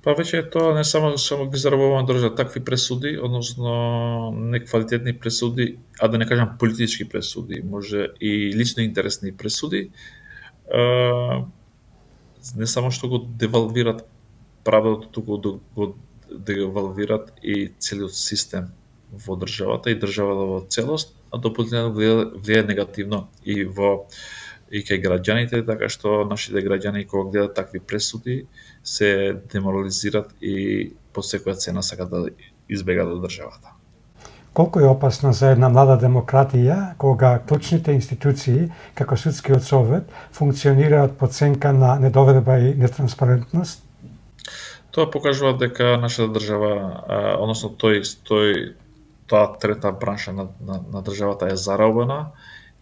Па веќе тоа не само ги заробуваме држава, такви пресуди, односно неквалитетни пресуди, а да не кажам политички пресуди, може и лично интересни пресуди, не само што го девалвират правдата, туку го девалвираат и целиот систем во државата и државата во целост, а дополнително влијае негативно и кај граѓаните, така што нашите граѓани кога гледат такви пресуди се деморализираат и по секоја цена сакаат да избегаат од државата. Колку е опасно за една млада демократија кога клучните институции, како судскиот совет, функционираат под сенка на недоверба и нетранспарентност? Тоа покажува дека нашата држава, односно таа трета бранша на државата е заробена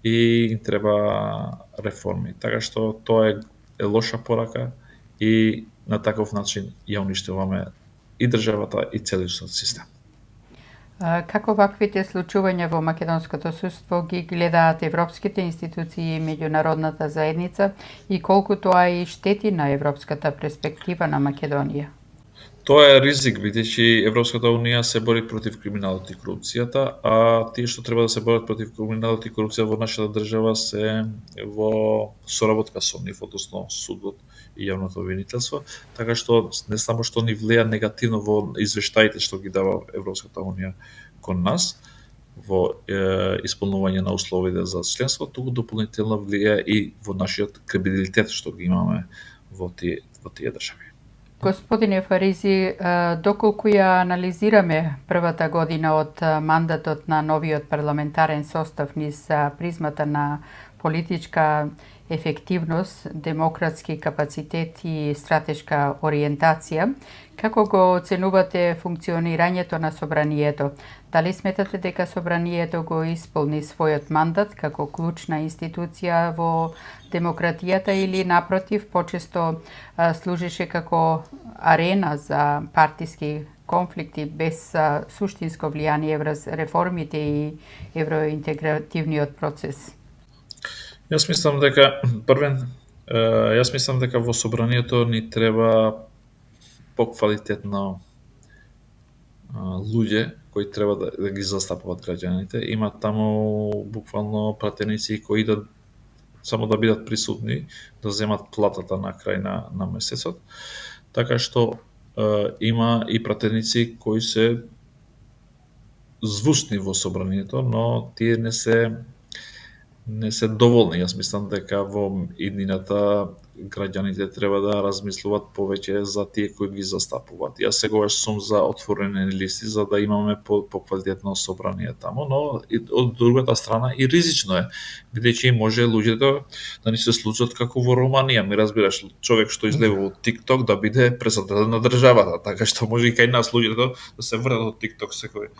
и им треба реформи. Така што тоа е лоша порака и на таков начин ја уништуваме и државата и целиот систем. Како ваквите случувања во македонското судство ги гледаат европските институции и меѓународната заедница и колку тоа и штети на европската перспектива на Македонија? Тоа е ризик, бидејќи Европската унија се бори против криминалот и корупцијата, а тие што треба да се борат против криминалот и корупција во нашата држава се во соработка со нив, односно судот и јавното обвинителство, така што не само што ни влијае негативно во извештаите што ги дава Европската унија кон нас во исполнување на условите за членство, туку дополнително влијае и во нашиот кредибилитет што ги имаме во тие држави. Господине Фаризи, доколку ја анализираме првата година од мандатот на новиот парламентарен состав низ призмата на политичка ефективност, демократски капацитет и стратешка ориентација, како го оценувате функционирањето на собранието? Дали сметате дека собранието го исполни својот мандат како клучна институција во демократијата или напротив почесто служеше како арена за партиски конфликти без суштинско влијание врз реформите и евроинтегративниот процес? Јас мислам дека во собранието ни треба поквалитетно луѓе кои треба да ги застапуваат граѓаните. Има таму буквално пратеници кои идат само да бидат присутни, да земат платата на крај на месецот. Така што има и пратеници кои се звучни во собранието, но тие не се доволни. Јас мислам дека во иднината граѓаните треба да размислуваат повеќе за тие кои ги застапуваат. Јас сегогаш сум за отворени листи за да имаме поквалитетно собрание таму, но од другата страна и ризично е, бидејќи може луѓето да ни се случат како во Романија, ми разбираш, човек што излева од TikTok да биде председател на државата, така што може и кај нас луѓето да се вртат од TikTok секој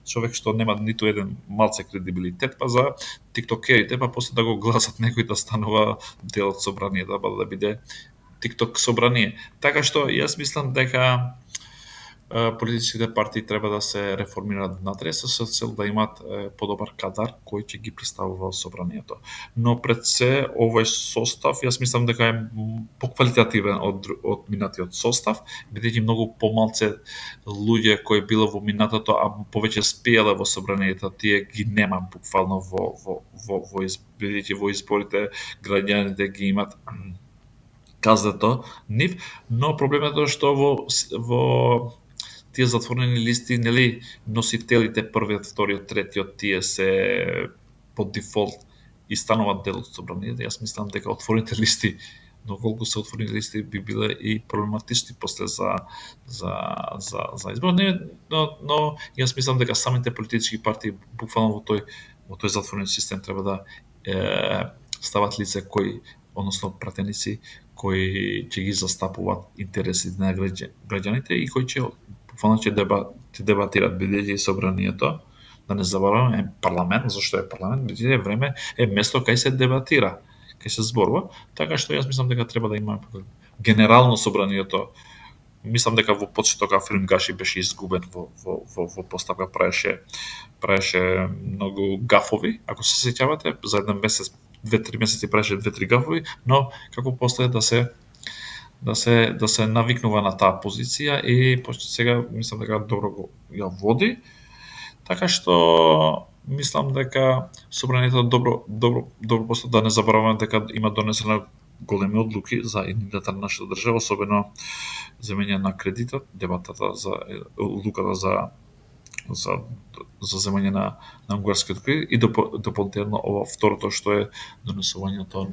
човек што нема ниту еден малце кредибилитет, па за тиктокерите, па после да го гласат некој да станува дел од собранието, па да биде тикток собрание. Така што јас мислам дека политичките партии треба да се реформираат внатре со цел да имаат подобар кадар кој ќе ги представува собранието. Но пред се овој состав, јас мислам дека е поквалитативен од минатиот состав, бидејќи многу помалце луѓе кои било во минатото, а повеќе спиеле во собранието, тие ги нема буквално бидејќи во изборите граѓаните ги имат каздето нив, но проблемот е што во тие затворени листи, нели, носителите, првиот, вториот, третиот, тие се по дефолт и стануваат дел од собранието. Јас мислам дека отворените листи, но колку се отворени листи би биле и проблематични после за избор. Но јас мислам дека самите политички партии буквално во тој затворен систем треба да стават лице кои, односно пратеници кои ќе ги застапуваат интересите на граѓаните и кои ќе буквално ќе дебатират, бидејќи собранието, да не забораваме, е парламент, зашто е парламент, бидејќи е време, е место кај се дебатира, кај се зборува, така што јас мислам дека треба да има генерално собранието. Мислам дека во почеток Африн Гаши беше изгубен во поставка, праеше многу гафови, ако се сеќавате, за еден месец, 2-3 месеци праеше 2-3 гафови, но како после да се навикнува на таа позиција и сега мислам дека добро го ја води, така што мислам дека собранието добро просто да не забораваме дека има донесена големи одлуки за иднитета на нашата држава, особено земење на кредитот, дебатата за одлуката за земење на унгарскиот кредит и дополнително ова второто што е донесувањето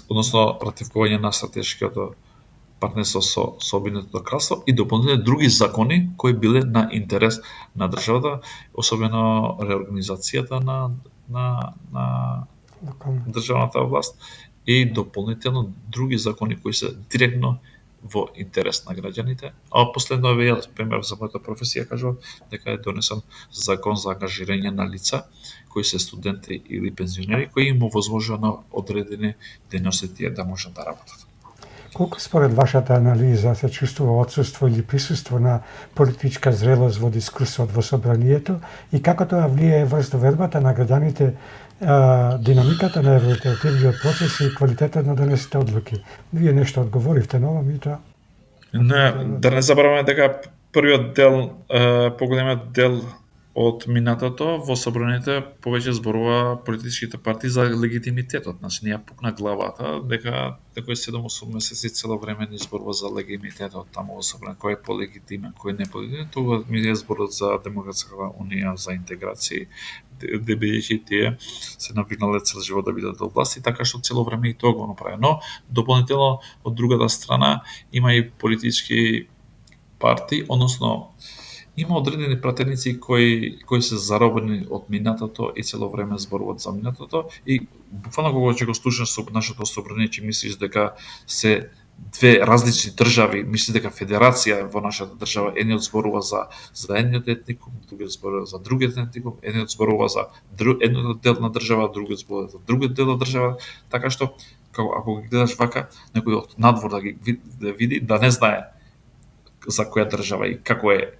односно ратификување на стратешкото партнерство со Обединетото кралство и дополнително други закони кои биле на интерес на државата, особено реорганизацијата на државната власт и дополнително други закони кои се директно во интерес на граѓаните. А последно е ја пример за мојата професија кажувам дека е донесен закон за ангажирање на лица кои се студенти или пензионери кои им овозможува на одредени дејности тие да можат да работат. Колку според вашата анализа се чувствува отсуство или присуство на политичка зрелост во дискусот во собранието и како тоа влијае врз довербата на граѓаните, динамиката на евроинтегративниот процес и квалитетот на донесите одлуки? Вие нешто одговоривте на ова, мито? Не, да не забораваме дека првиот дел, поголемиот дел од минатото во собранието повеќе зборува политичките партии за легитимитетот. Значи, не ја пукна главата дека некој 7-8 месеци цело време ни зборува за легитимитетот таму во собранието, кој е полегитимен, кој не е полегитимен. Тоа ми е зборот за демократската унија, за интеграција, бидејќи тие се навикнале цел живот да бидат во власт и така што цело време и тоа го направи. Но дополнително од другата страна има и политички партии, односно има одредени пратеници кои се заробени од минатото и цело време зборуваат за минатото и буквално кога ќе го слушаш со нашето собрание ќе мислиш дека се две различни држави, мислиш дека федерација во нашата држава, едниот зборува за едниот етникум, другиот зборува за другиот етникум, едниот зборува за едниот дел на држава, другиот зборува за другиот дел на држава, така што ако ги гледаш вака, некој од надвор да ги види, да не знае за која држава и како е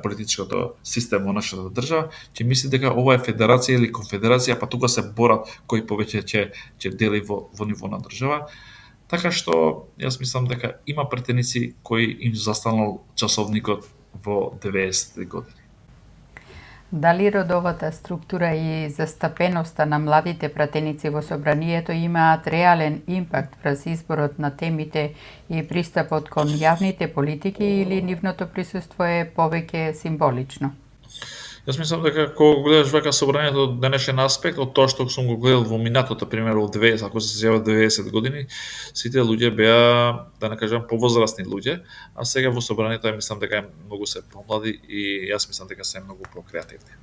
политичкото систем во нашата држава, ќе мисли дека ова е федерација или конфедерација, па тука се борат кој повеќе ќе дели во ниво на држава. Така што јас мислам дека има претеници кои им застанал часовникот во 90-ти години. Дали родовата структура и застапеноста на младите пратеници во собранието имаат реален импакт врз изборот на темите и пристапот кон јавните политики или нивното присуство е повеќе символично? Јас мислам дека кога гледаш вака собранието од денешен аспект, од тоа што сум го гледал во минатото, пример во 90, ако се сеќавам 90 години, сите луѓе беа, да не кажам, повозрастни луѓе, а сега во собранието ја мислам дека многу се помлади и јас мислам дека се многу покреативни.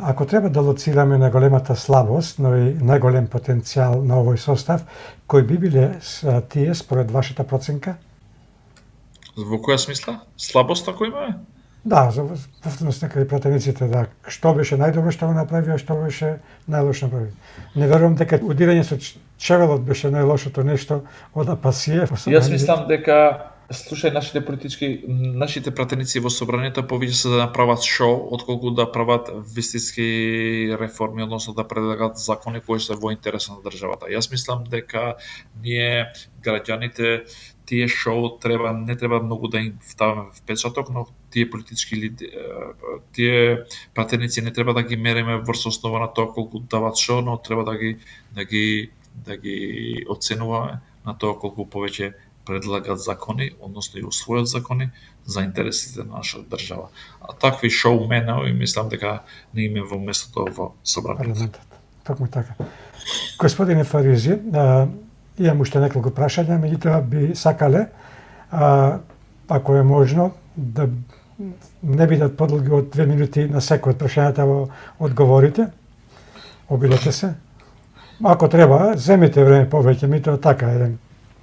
Ако треба да лоцираме најголемата слабост, но и најголем потенцијал на овој состав, кои би биле тие според вашата проценка? Во која смисла? Слабоста која имаме? Да, за повторност некаде пратениците, да, што беше најдобро што го направи, а што беше најлошо направи. Не верувам дека удирање со чевелот беше најлошото нешто од апасија. Јас мислам дека нашите пратеници во собранието повеќе се да направат шоу, отколку да прават вистински реформи, односно да предлагат закони кои се во интерес на државата. Јас мислам дека ние граѓаните тие шоу не треба многу да им вставаме впечаток, но тие политички тие пратеници не треба да ги мериме врз основа на тоа колку дават шоу, но треба да ги оценуваме на тоа колку повеќе предлагат закони, односно и усвојат закони за интересите на нашата држава. А такви шоуменови мислам дека не име во местото во собранието. Токму така. Господине Фаризи, имам уште неколку прашања, меѓутоа би сакале, ако е можно, да не бидат подолги од 2 минути на секој од прашањата во одговорите. Обидете се. Ако треба, земите време повеќе, ми тоа така еден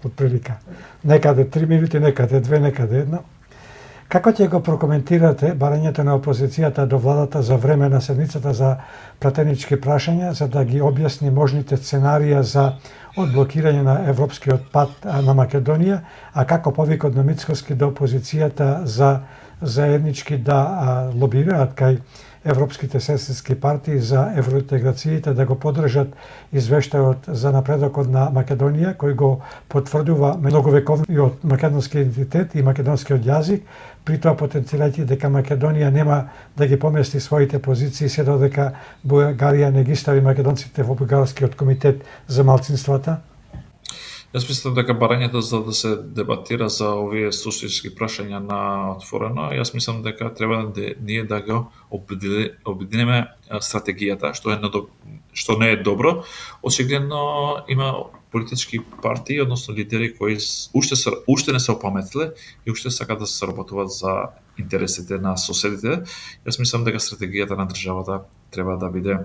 од прилика. Некаде 3 минути, некаде 2, некаде 1. Како ќе го прокоментирате барањето на опозицијата до владата за време на седмицата за пратенички прашања, за да ги објасни можните сценарија за одблокирање на европскиот пат на Македонија, а како повикот на Мицкоски до опозицијата за заеднички да лобираат кај европските сестрински партии за евроинтеграциите да го поддржат извештајот за напредокот на Македонија, кој го потврдува многовековниот македонски идентитет и македонскиот јазик, при тоа потенцирајќи дека Македонија нема да ги помести своите позиции се додека Бугарија не ги стави македонците во Бугарскиот комитет за малцинствата? Јас мислам дека барањето за да се дебатира за овие суштински прашања на отворено, јас мислам дека треба ние да го обединиме стратегијата, што не е добро. Очигледно има политички партии, односно лидери кои уште не се опаметиле и уште сакаат да се соработуваат за интересите на соседите. Јас мислам дека стратегијата на државата треба да биде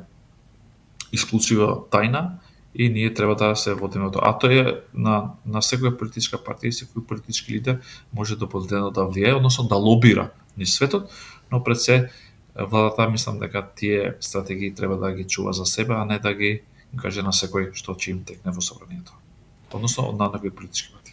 исклучиво тајна и ние треба да се водиме од тоа. А тоа е на секоја политичка партија и секој политички лидер може дополнително да влијае, односно да лобира низ светот, но пред се владата мислам дека тие стратегии треба да ги чува за себе, а не да ги каже на секој што ќе им текне во собранието. Односно на некои политички партии.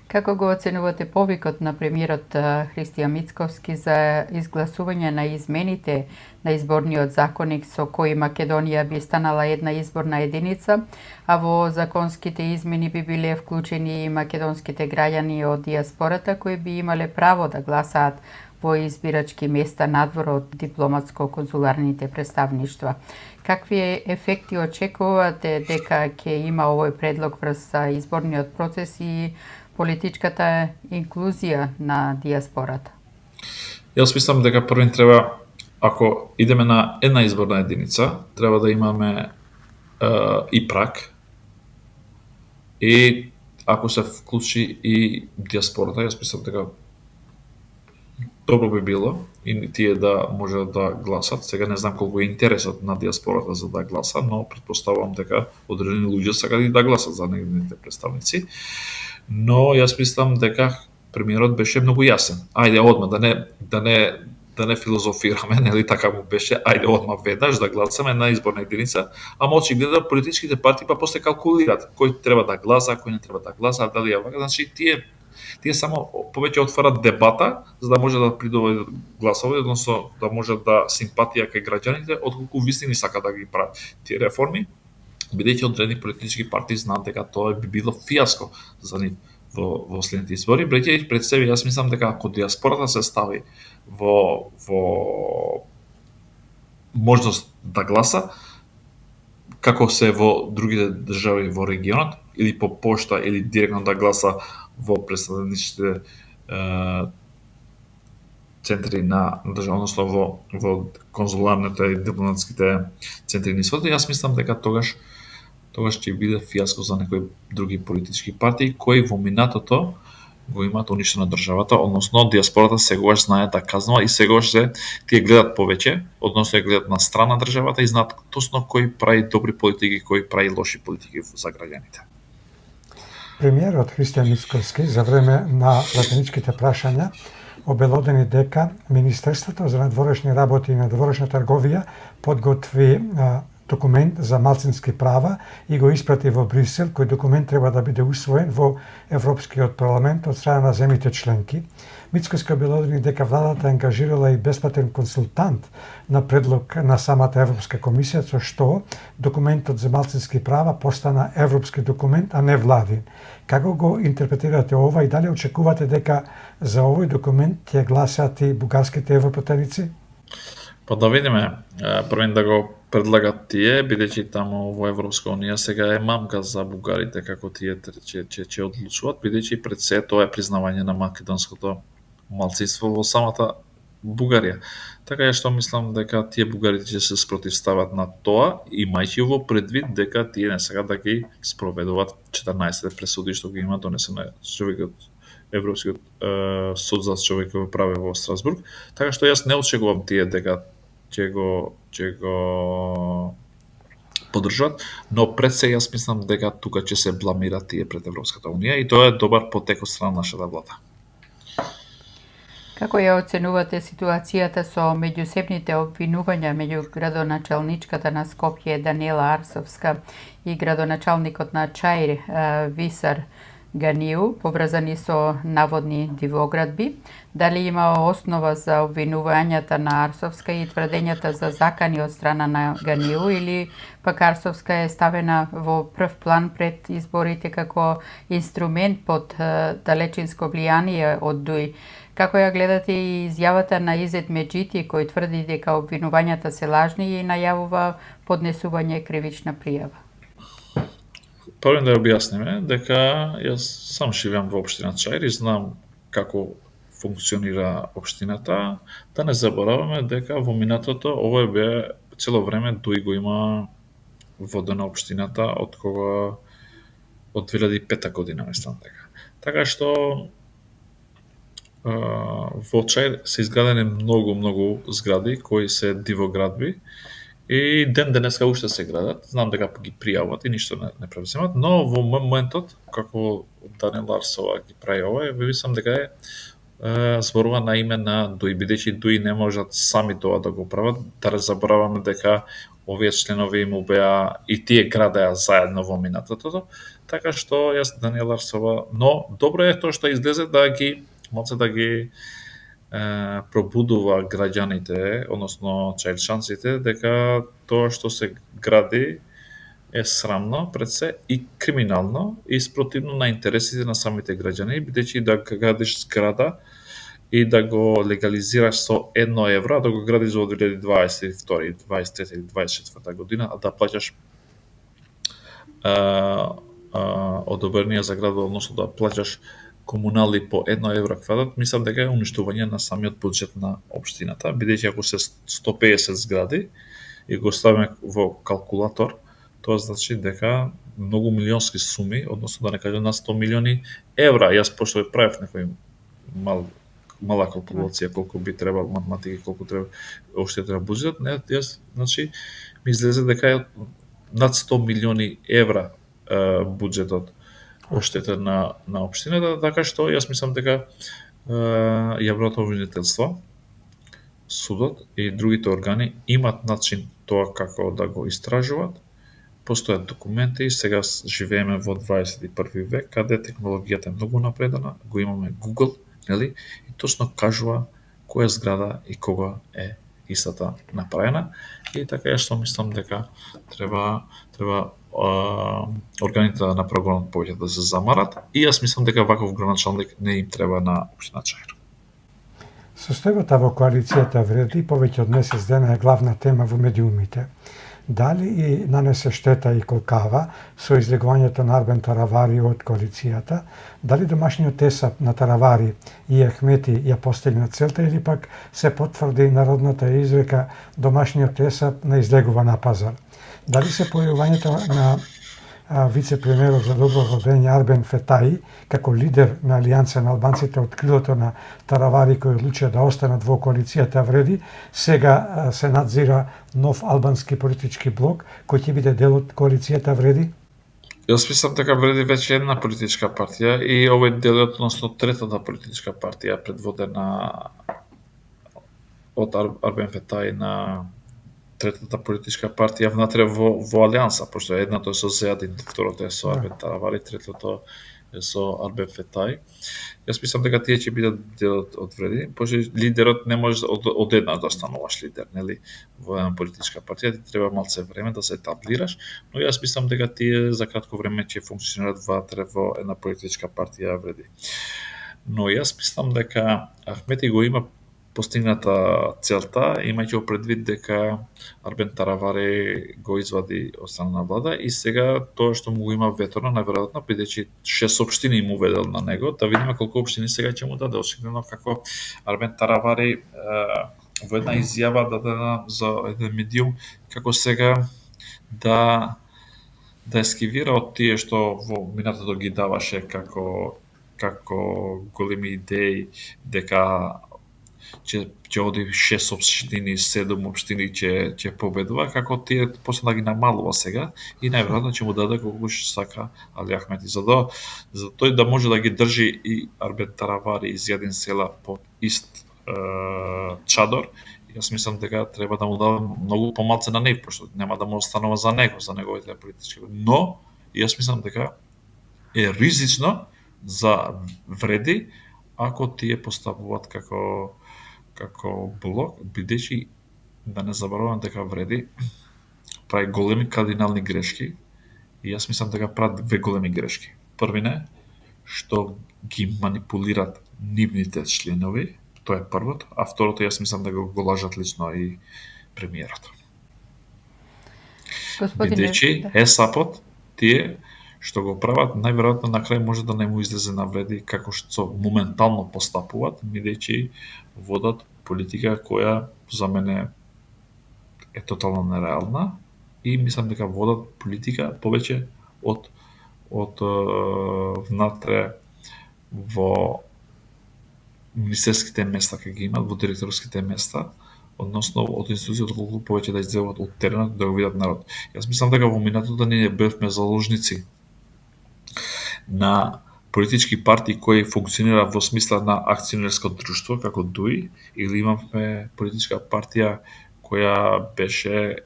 Како го оценувате повикот на премиерот Христијан Мицковски за изгласување на измените на изборниот законник со кои Македонија би станала една изборна единица, а во законските измени би биле вклучени и македонските граѓани од диаспората кои би имале право да гласаат во избирачки места надвор од дипломатско-консуларните представништва. Какви ефекти очекувате дека ќе има овој предлог врз изборниот процес и политичката инклузија на диаспората? Јас мислам дека првин треба, ако идеме на една изборна единица, треба да имаме и праг, и ако се вклучи и диаспората, јас мислам дека добро би било и тие да можат да гласат. Сега не знам колку е интересот на диаспората за да гласа, но предпоставувам дека одредени луѓе сакаат и да гласат за нивните представници. Но јас мислам дека премиерот беше многу јасен. Ајде одма да не филозофираме, нели така му беше, ајде одма веднаш да гласаме на изборна единица, ама очигледно политичките партии па после калкулираат кој треба да гласа, кој не треба да гласа, дали е вака, значи тие само повеќе отварат дебата за да може да придобијат гласови, односно да може да симпатија кај граѓаните, отколку вистини сака да ги прават тие реформи, бидејќи одредени политички партии знаат дека тоа би било фиаско за нив во следните избори, бидејќи пред себе јас мислам дека ако диаспората се стави во можност да гласа, како се во другите држави во регионот, или по пошта, или директно да гласа во представничките центри на држава, односно во конзуларните и дипломатските центри на светот, јас мислам дека тогаш ќе биде фиаско за некои други политички партии кои во минатото го имаат уништена државата, односно диаспората сегогаш знае да казнува и сегогаш тие гледат повеќе, односно гледат на страна државата и знаат точно кој прави добри политики, кој прави лоши политики за граѓаните. Премиерот Христијан Мицковски за време на латиничките прашања обелодени дека Министерството за надворешни работи и надворешна трговија подготви документ за малцински права и го испрати во Брисел, кој документ треба да биде усвоен во Европскиот парламент од страна на земјите членки. Мицковски обелодени дека владата ангажирала и бесплатен консултант на предлог на самата Европска комисија, со што документот за малцински права постана европски документ, а не владин. Како го интерпретирате ова и дали очекувате дека за овој документ ќе гласат и бугарските европратеници? Па да видиме, првен да го предлагат тие, бидејќи таму во Европска унија сега е мамка за бугарите како тие ќе одлучуваат, бидејќи пред се тоа е признавање на македонското малцинство во самата Бугарија. Така е што мислам дека тие бугарите ќе се спротивстават на тоа, имајќи во предвид дека тие не сакаат да ги спроведуваат 14 пресуди што ги има донесено Европскиот суд за човекови права во Страсбург. Така што јас не очекувам тие дека ќе го поддржат, но пред се јас мислам дека тука ќе се бламираат тие пред Европската унија и тоа е добар потек од страна нашата влада. Како ја оценувате ситуацијата со меѓусебните обвинувања меѓу градоначалничката на Скопје Даниела Арсовска и градоначалникот на Чаир Висар Ганију, поврзани со наводни дивоградби. Дали има основа за обвинувањата на Арсовска и тврдењата за закани од страна на Ганију, или пак Арсовска е ставена во прв план пред изборите како инструмент под далечинско влијание од ДУИ? Како ја гледате и изјавата на Изет Меджити, кој тврди дека обвинувањата се лажни и најавува поднесување кривична пријава? Прво да ја објасниме дека јас сам живеам во општина Чаир и знам како функционира општината. Да не забораваме дека во минатото ова бе цело време ДУИ го има водена општината од 2005 година, мислам дека. Така што во Чаир се изградени многу згради кои се дивоградби и ден денеска уште се градат. Знам дека ги пријават и ништо не превземат, но во моментот како Даниел Арсова ги прави ова, мислам дека е зборува на име на ДУИ, бидејќи ДУИ не можат сами тоа да го прават. Да не забораваме дека овие членови му беа и тие градеа заедно во минатото, така што јас Даниел Арсова, но добро е тоа што излезе да ги пробудува граѓаните, односно чаирчанците, дека тоа што се гради е срамно пред се и криминално и спротивно на интересите на самите граѓани, бидејќи да градиш зграда и да го легализираш со 1 евро, а да го градиш во 2022, 23 или 24 година, а да плаќаш одобрение за градот, односно да плаќаш комунали по 1 евро квадрат, мислам дека е уништување на самиот буџет на општината, бидејќи ако се 150 згради и го ставиме во калкулатор, тоа значи дека многу милионски суми, односно да не кажам на 100 милиони евра. Јас пошто правев некој мала калкулација колку би требал математики, колку треба оштетен буџет, јас значи ми излезе дека е над 100 милиони евра буџетот оштетен на општината, така што јас мислам дека јавното обвинителство, судот и другите органи имат начин тоа како да го истражуваат. Постојат документи и сега живееме во 21 век, каде технологијата е многу напредена, го имаме Google, нели? И точно кажува која зграда и кога е истата направена. И така ја што мислам дека треба органите на прогонот повеќе да се замарат и јас мислам дека ваков граначалник не им треба на општина Чаир. Состојбата во коалицијата вреди повеќе од месец дена е главна тема во медиумите. Дали и нанесе штета и колкава со излегувањето на Арбен Таравари од коалицијата, дали домашниот тесап на Таравари и Ахмети ја постигна целта или пак се потврди народната изрека домашниот тесап не излегува на пазар. Дали се појавувањето на вице-премиерот за добро водење Арбен Фетаи како лидер на Алијанса на албанците од крилото на Таравари кои одлучија да останат во коалицијата вреди, сега се надзира нов албански политички блок кој ќе биде дел од коалицијата вреди? Јас мислам дека вреди веќе една политичка партија и овој дел е односно третата политичка партија предводена од Арбен Фетаи на третата политичка партија внатре во Алијанса, пошто едното е со Зеадин, второто е со Арбен Таравари, третото е со Арбен Фетаи. Јас мислам дека тие ќе бидат дел од вреди, пошто лидерот не може одеднаш да стануваш лидер, нели, во една политичка партија, ти треба малце време да се етаблираш, но јас мислам дека тие за кратко време ќе функционираат внатре во една политичка партија вреди. Но јас мислам дека Ахмети го има постигната целта, имајќи предвид дека Арбен Таравари го извади од страна на влада и сега тоа што му го има веторно, најверојатно, бидејќи 6 општини му ведел на него, да видиме колку општини сега ќе му даде. Очигледно како Арбен Таравари во една изјава дадена за еден медиум, како сега да ескивира од тие што во минатото ги даваше како големи идеи дека ќе оди 6 општини, 7 општини ќе победува, како тие почна да ги намалува сега и најверојатно ќе му даде колку што сака Али Ахмети. За тој да може да ги држи и Арбен Таравари и Зијадин Села под ист чадор, јас мислам дека треба да му даде многу помалце на него, пошто нема да му останува за неговите политички. Но, јас мислам дека е ризично за вреди ако тие постапуваат како блок, бидејќи да не забораваме дека вреди прави големи кардинални грешки и јас мислам дека прават две големи грешки. Првине, што ги манипулират нивните членови, тоа е првото, а второто јас мислам дека го лажат лично и премиерот. Бидејќи ЕСАПот, тие што го прават, најверојатно на крај може да не му излезе на вреди како што моментално постапуваат, бидејќи водат политика која за мене е тотално нереална и мислам дека водат политика повеќе од внатре во министерските места кај ги имат, во директорските места, односно од институцијата колку повеќе да изделуваат од теренот да го видат народ. Јас мислам дека во минатото ние бевме заложници на политички партии кои функционира во смисла на акционерско друштво како ДУИ, или имавме политичка партија која беше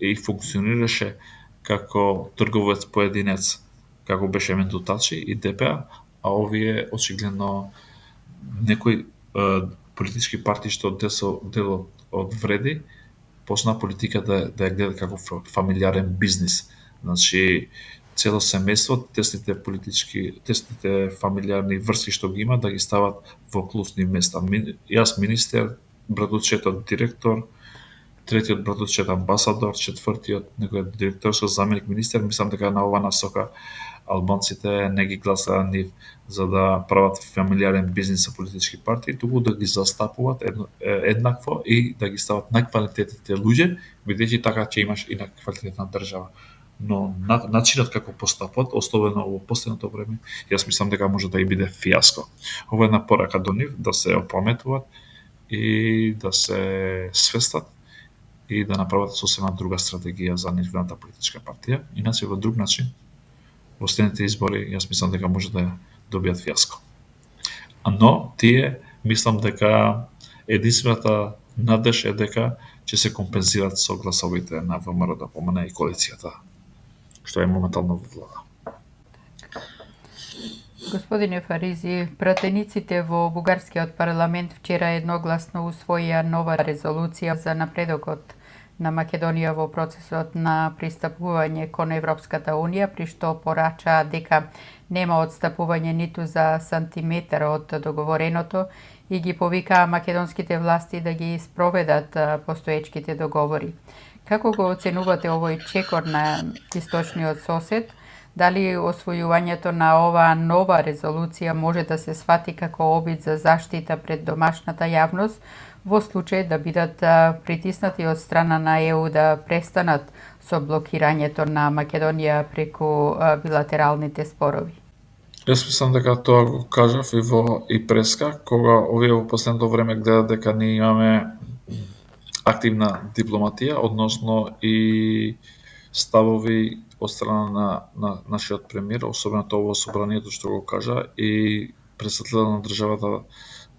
и функционираше како трговец поединец, како беше Ментутачи и ДПА, а овие очигледно некои политички партии што дел од вреди, почна политика да ја гледат како фамилиарен бизнис. Значи, цело семејство, тесните фамилиарни врски што ги има, да ги стават во клучни места. Јас министер, братучетот директор, третиот братучет амбасадор, четвртиот некој директор со заменик министер, мислам дека на ова насока албанците не ги гласаа нив за да прават фамилиарен бизнис со политички партии, туку да ги застапуваат еднакво и да ги стават најквалитетните луѓе, бидејќи така ќе имаш и најквалитетна држава. Но начинот како постапат, особено во последното време, јас мислам дека може да и биде фијаско. Ова е една порака до нив да се опаметуваат и да се свестат и да направат сосема друга стратегија за нивната политичка партија. Иначе во друг начин, во следните избори, јас мислам дека може да добијат фијаско. Но тие, мислам дека единствената надеж е дека ќе се компензират со гласовите на ВМРО да помине и коалицијата, што е моментално во влада. Господине Фаризи, пратениците во бугарскиот парламент вчера едногласно усвоија нова резолуција за напредокот на Македонија во процесот на пристапување кон Европската Унија, при што порачаа дека нема отстапување ниту за сантиметар од договореното и ги повикаа македонските власти да ги спроведат постоечките договори. Како го оценувате овој чекор на источниот сосед? Дали освојувањето на оваа нова резолуција може да се свати како обид за заштита пред домашната јавност во случај да бидат притиснати од страна на ЕУ да престанат со блокирањето на Македонија преку билатералните спорови? Јас мислам дека тоа го кажав и во преска, кога овие во последното време гледат дека ние имаме активна дипломатија, односно и ставови од страна на нашиот премиер, особено тоа во собранието што го кажа, и председателот на државата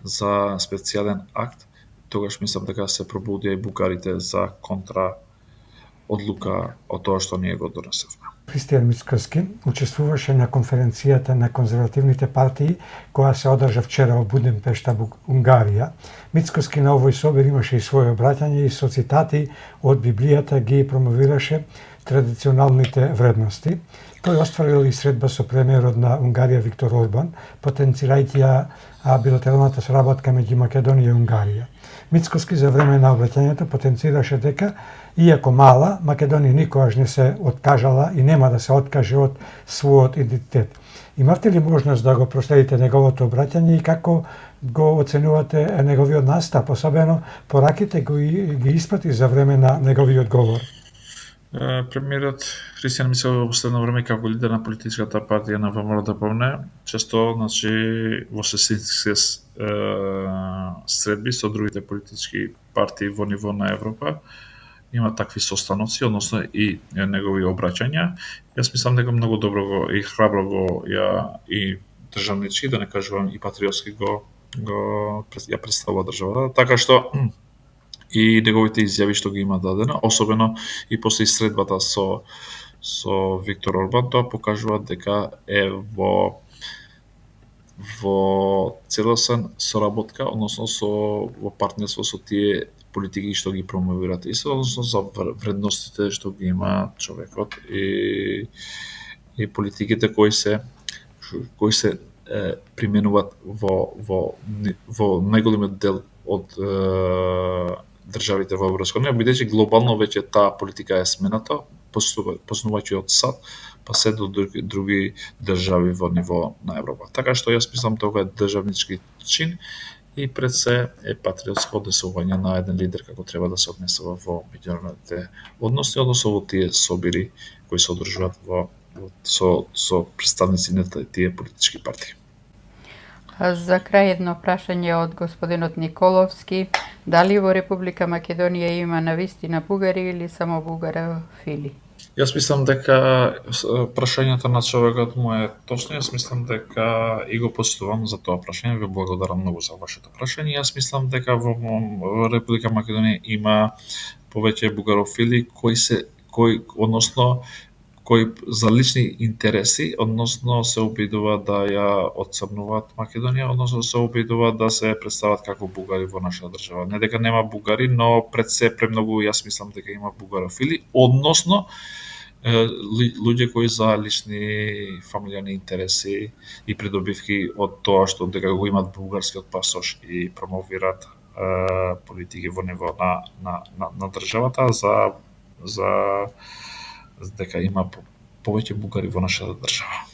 за специјален акт, тогаш мислам дека се пробудија и бугарите за контра одлука од тоа што ние го донесевме. Христијан Мицкоски учествуваше на конференцијата на конзервативните партии која се одржа вчера во Будимпешта, Унгарија. Мицкоски на овој собир имаше и своје обраќање и со цитати од Библијата ги промовираше традиционалните вредности. Тој остварил и средба со премиерот на Унгарија Виктор Орбан, потенцирајќи ја билатералната соработка меѓу Македонија и Унгарија. Мицкоски за време на обраќањето потенцираше дека, иако мала, Македонија никогаш не се откажала и нема да се откаже од својот идентитет. Имавте ли можност да го проследите неговото обраќање и како го оценувате неговиот настап, особено пораките ги испрати за време на неговиот говор? Премиерот Христијан Мицкоски во последно време како лидер на политичката партија на ВМРО да помне, често во сесински средби со другите политички партии во ниво на Европа има такви состаноци, односно и негови обраќања. Јас мислам дека многу добро и храбро го и државнички, да не кажувам и патриотски ја представува државата, така што и неговите изјави што ги има дадено, особено и после средбата со Виктор Орбан, тоа покажува дека е во во целосен соработка, односно во партнерство со тие политики што ги промовираат и односно за вредностите што ги има човекот и политиките кои се применуваат во најголемиот дел од државите во Европска унија, бидејќи глобално веќе таа политика е смената, почнувајќи од САД, па се до други држави во ниво на Европа. Така што јас мислам тоа е државнички чин и пред се е патриотско однесување на еден лидер како треба да се однесува во меѓународните односи, односно во тие собири кои се одржуваат со представници на тие политички партии. За крај едно прашање од господинот Николовски. Дали во Република Македонија има навистина бугари или само бугарофили? Јас мислам дека прашањето на човекот му е точно. Јас мислам дека и го почитувам за тоа прашање. Ви благодарам многу за вашето прашање. Јас мислам дека во Република Македонија има повеќе бугарофили кои за лични интереси, односно се обидуваат да ја отцрнуваат Македонија, односно се обидуваат да се представат како бугари во нашата држава. Не дека нема бугари, но пред се премногу јас мислам дека има бугарофили, односно луѓе кои за лични фамилијани интереси и придобивки од тоа што дека го имат бугарскиот пасош и промовираат политики во ниво на државата за дека има повеќе бугари во нашата држава.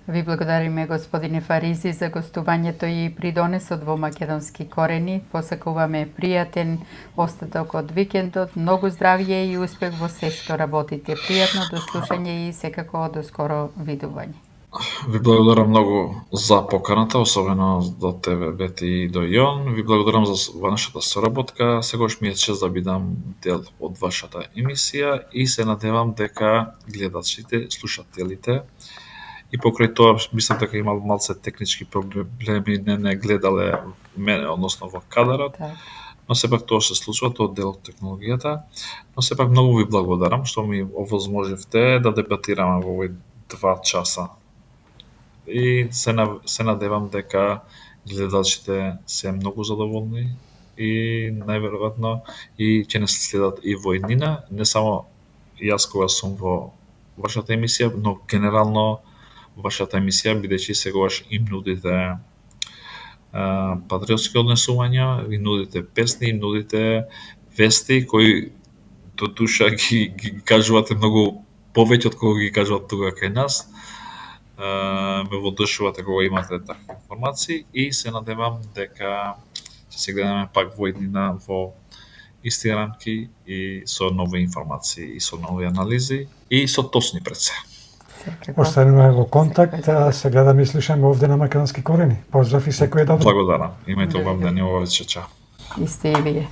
Ви благодариме господине Фаризи за гостувањето и придонесот во македонски корени. Посакуваме пријатен остаток од викендот, многу здравје и успех во се што работите. Пријатно до слушање и секако до скоро видување. Ви благодарам многу за поканата, особено до тебе, Бети, и до Јон. Ви благодарам за вашата соработка. Сегош ми е чест да бидам дел од вашата емисија и се надевам дека гледачите, слушателите и покрај тоа мислам дека имал малце технички проблеми, не гледале мене, односно во кадарот. Но сепак тоа се случува, тоа дел од технологијата. Но сепак многу ви благодарам што ми овозможивте да дебатираме во овој 2 часа. И се надевам дека гледачите се многу задоволни и најверојатно и ќе не следат и во иднина, не само јас кога сум во вашата емисија, но генерално вашата емисија, бидејќи сегаш им нудите патриотски однесувања, им нудите песни, им нудите вести кои до душа ги кажувате многу повеќе од кога ги кажуват тука кај нас. Ме водушувате кога имате такви информации и се надевам дека ќе се гледаме пак во иднина во исти рамки и со нови информации и со нови анализи и со точни пред се. Остануваме во контакт, се гледаме и слушаме овде на Македонски корени. Поздрав и секој добро. Благодарам. Имајте убав ден и убав вечер. Исти и вие.